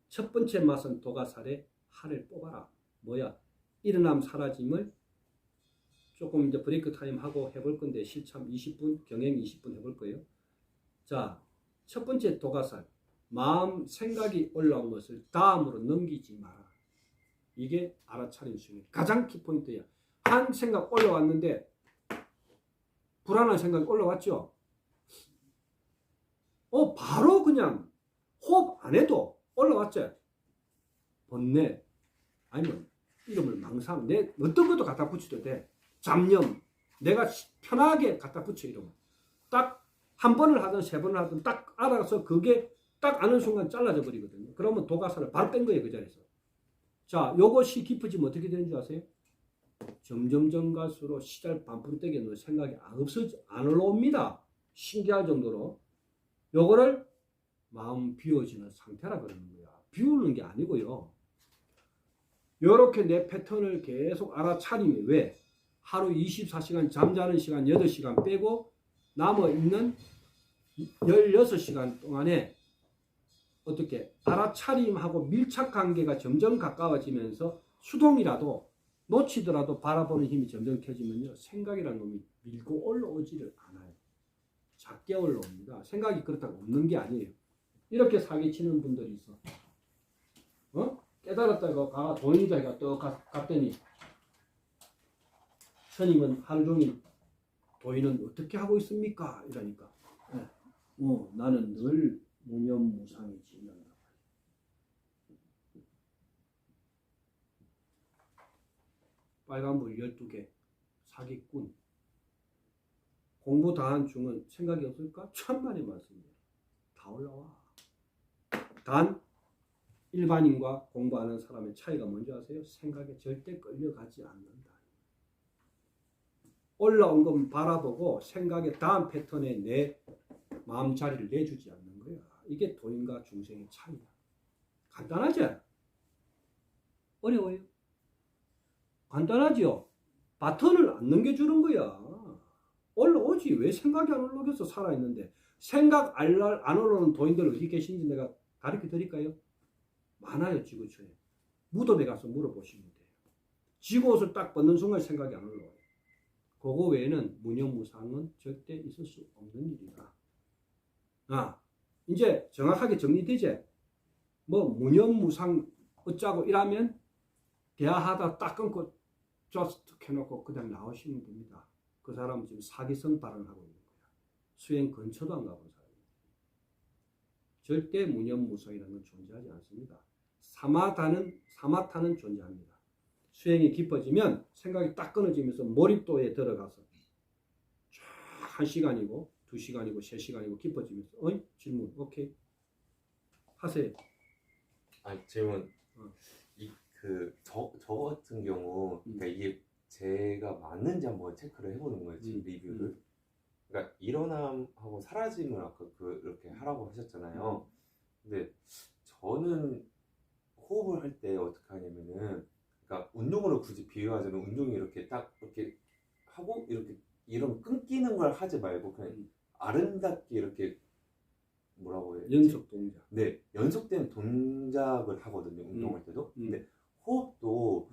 첫 번째 맛은 도가살의 할을 뽑아라. 뭐야? 일어남 사라짐을 조금 이제 브레이크 타임 하고 해볼 건데 실참 20분, 경행 20분 해볼 거예요. 자, 첫 번째 도가살. 마음, 생각이 올라온 것을 다음으로 넘기지 마라. 이게 알아차린 수행의 가장 키포인트야. 한 생각 올라왔는데 불안한 생각이 올라왔죠? 바로 그냥 호흡 안 해도 올라왔죠? 번뇌, 아니면 이름을 망상, 내 어떤 것도 갖다 붙여도 돼. 잡념, 내가 편하게 갖다 붙여 이름을. 딱 한 번을 하든 세 번을 하든 딱 알아서 그게 딱 아는 순간 잘라져 버리거든요. 그러면 도가살을 바로 뺀 거예요, 그 자리에서. 자, 요것이 깊어지면 어떻게 되는 줄 아세요? 점점점 갈수록 시절 반풀떼기 넣는 생각이 안 올라옵니다. 신기할 정도로. 요거를 마음 비워지는 상태라 그러는 거야. 비우는 게 아니고요. 요렇게 내 패턴을 계속 알아차리면 왜? 하루 24시간 잠자는 시간 8시간 빼고 남아있는 16시간 동안에 어떻게 알아차림하고 밀착 관계가 점점 가까워지면서 수동이라도 놓치더라도 바라보는 힘이 점점 켜지면요. 생각이라는 놈이 밀고 올라오지를 않아요. 작게 올라옵니다. 생각이 그렇다고 없는 게 아니에요. 이렇게 사기치는 분들이 있어. 깨달았다가 돈이다 해가 또 갔더니 스님은 하루 종일 도인은 어떻게 하고 있습니까? 이러니까 나는 늘 무념무상이지. 빨간불 12개 사기꾼 공부 다 한 중은 생각이 없을까? 천만의 말씀이에요. 다 올라와. 단 일반인과 공부하는 사람의 차이가 뭔지 아세요? 생각에 절대 끌려가지 않는다. 올라온 건 바라보고 생각의 다음 패턴에 내 마음 자리를 내주지 않는 거야. 이게 도인과 중생의 차이야. 간단하지? 어려워요? 간단하지요? 바톤을 안 넘겨주는 거야. 올라오지. 왜 생각이 안 올라오겠어? 살아있는데. 생각 안 올라오는 도인들 어디 계신지 내가 가르쳐 드릴까요? 많아요. 지구촌에. 무덤에 가서 물어보시면 돼요. 지구옷을 딱 벗는 순간 생각이 안 올라와요. 그거 외에는 무념무상은 절대 있을 수 없는 일이다. 이제 정확하게 정리되지? 무념무상 어쩌고 이러면 대화하다 딱 끊고 just 해놓고 그냥 나오시면 됩니다. 그 사람은 지금 사기성 발언을 하고 있는 거야. 수행 근처도 안 가본 사람이에요. 절대 무념무상이라는 건 존재하지 않습니다. 사마타는 존재합니다. 수행이 깊어지면 생각이 딱 끊어지면서 몰입도에 들어가서 쫙 1시간이고 2시간이고 3시간이고 깊어지면서 질문 오케이 하세요. 질문. 어. 저 같은 경우, 그러니까 이게 제가 맞는지 한번 체크를 해보는 거예요, 지금 리뷰를. 그러니까 일어남하고 사라짐을 아까 그렇게 하라고 하셨잖아요. 근데 저는 호흡을 할 때 어떻게 하냐면은, 그러니까 운동으로 굳이 비유하자면 운동이 이렇게 딱 이렇게 하고 이렇게 이런 끊기는 걸 하지 말고 그냥 아름답게 이렇게 뭐라고 해야 되지? 연속 동작. 네, 연속된 동작을 하거든요, 운동할 때도. 근데 호흡도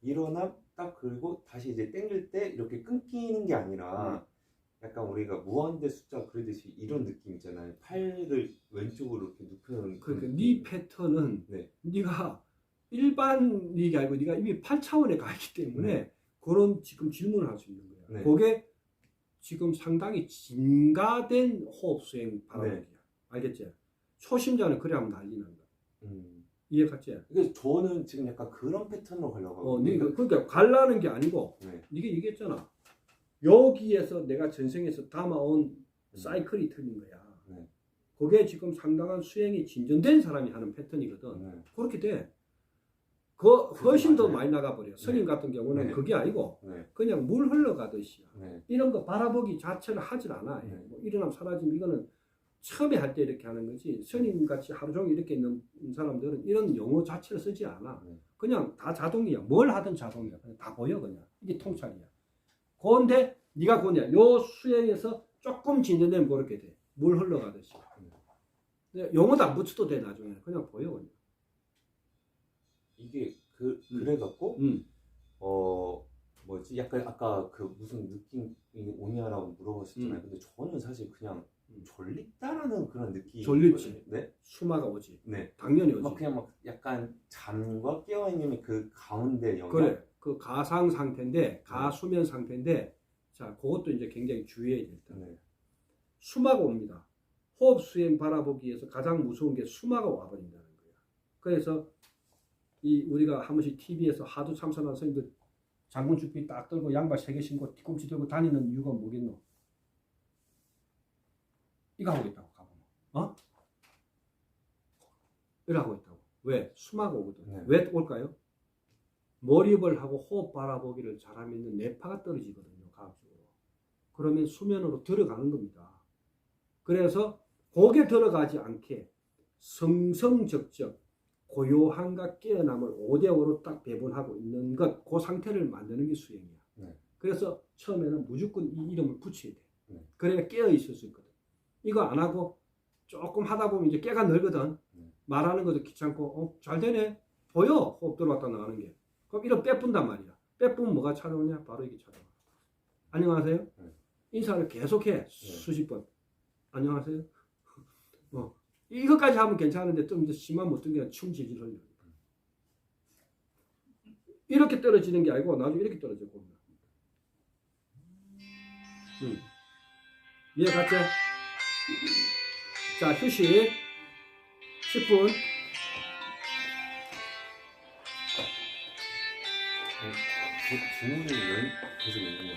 일어나 딱 그리고 다시 이제 땡길 때 이렇게 끊기는 게 아니라 약간 우리가 무한대 숫자 그리듯이 이런 느낌 있잖아요. 팔을 왼쪽으로 이렇게 눕혀놓은 그러니까 네 패턴은 네. 네가 일반이 아니고 네가 이미 8차원에 가 있기 때문에 그런 지금 질문을 할 수 있는 거야. 네. 그게 지금 상당히 증가된 호흡 수행 바라보기야. 네. 알겠지? 초심자는 그래 하면 난리 난다. 이해 갔지? 그래서 저는 지금 약간 그런 패턴으로 가려고 하거든요. 그러니까 가려는 게 아니고 네. 이게 얘기했잖아. 여기에서 내가 전생에서 담아온 사이클이 틀린 거야. 네. 그게 지금 상당한 수행이 진전된 사람이 하는 패턴이거든. 네. 그렇게 돼. 그 훨씬 더 맞아요. 많이 나가버려. 스님 같은 경우는 네. 그게 아니고 네. 그냥 물 흘러가듯이야. 네. 이런 거 바라보기 자체를 하질 않아. 네. 뭐 일어남 사라짐 이거는 처음에 할 때 이렇게 하는 거지. 스님 같이 하루 종일 이렇게 있는 사람들은 이런 용어 자체를 쓰지 않아. 네. 그냥 다 자동이야. 뭘 하든 자동이야. 그냥 다 보여 그냥. 이게 통찰이야. 그런데 네가 그거냐. 요 수행에서 조금 진전되면 그렇게 돼. 물 흘러가듯이. 용어도 안 붙여도 돼 나중에. 그냥 보여 그냥. 이게 그래갖고 뭐지 약간 아까 그 무슨 느낌이 오냐라고 물어보셨잖아요. 근데 저는 사실 그냥 졸립다라는 그런 느낌이 졸립지. 네? 수마가 오지. 네. 당연히 오지. 막 그냥 막 약간 잠과 깨어있는 그 가운데 영역. 그래. 그 가상 상태인데 가수면 상태인데 자 그것도 이제 굉장히 주의해야 된다. 네. 수마가 옵니다. 호흡 수행 바라보기에서 가장 무서운 게 수마가 와버린다는 거야. 그래서 우리가 한 번씩 TV에서 하도 참선한 선생님들 장군 주피 딱 들고 양발 3개 신고 뒤꿈치 들고 다니는 이유가 뭐겠노? 이거 하고 있다고 가보면. 이거 하고 있다고. 왜? 수마가 오거든. 네. 왜 올까요? 몰입을 하고 호흡 바라보기를 잘하면 뇌파가 떨어지거든요. 과학적으로. 그러면 수면으로 들어가는 겁니다. 그래서 고개 들어가지 않게 성성적적 고요함과 깨어남을 5대5로 딱 배분하고 있는 것, 그 상태를 만드는 게 수행이야. 네. 그래서 처음에는 무조건 이 이름을 붙여야 돼. 네. 그래야 깨어 있을 수 있거든. 이거 안 하고 조금 하다 보면 이제 깨가 늘거든. 말하는 것도 귀찮고, 잘 되네. 보여. 호흡 들어왔다 나가는 게. 그럼 이런 빼뿐단 말이야. 빼뿐 뭐가 찾아오냐? 바로 이게 찾아와. 안녕하세요. 인사를 계속해. 수십 번. 안녕하세요. 이것까지 하면 괜찮은데 좀 더 심한 못된 게 충질질 흘려. 이렇게 떨어지는 게 아니고 나중에 이렇게 떨어져 보면. 이해갔지? 자, 휴식 10분. 질문이 왜 계속 있는 거예요?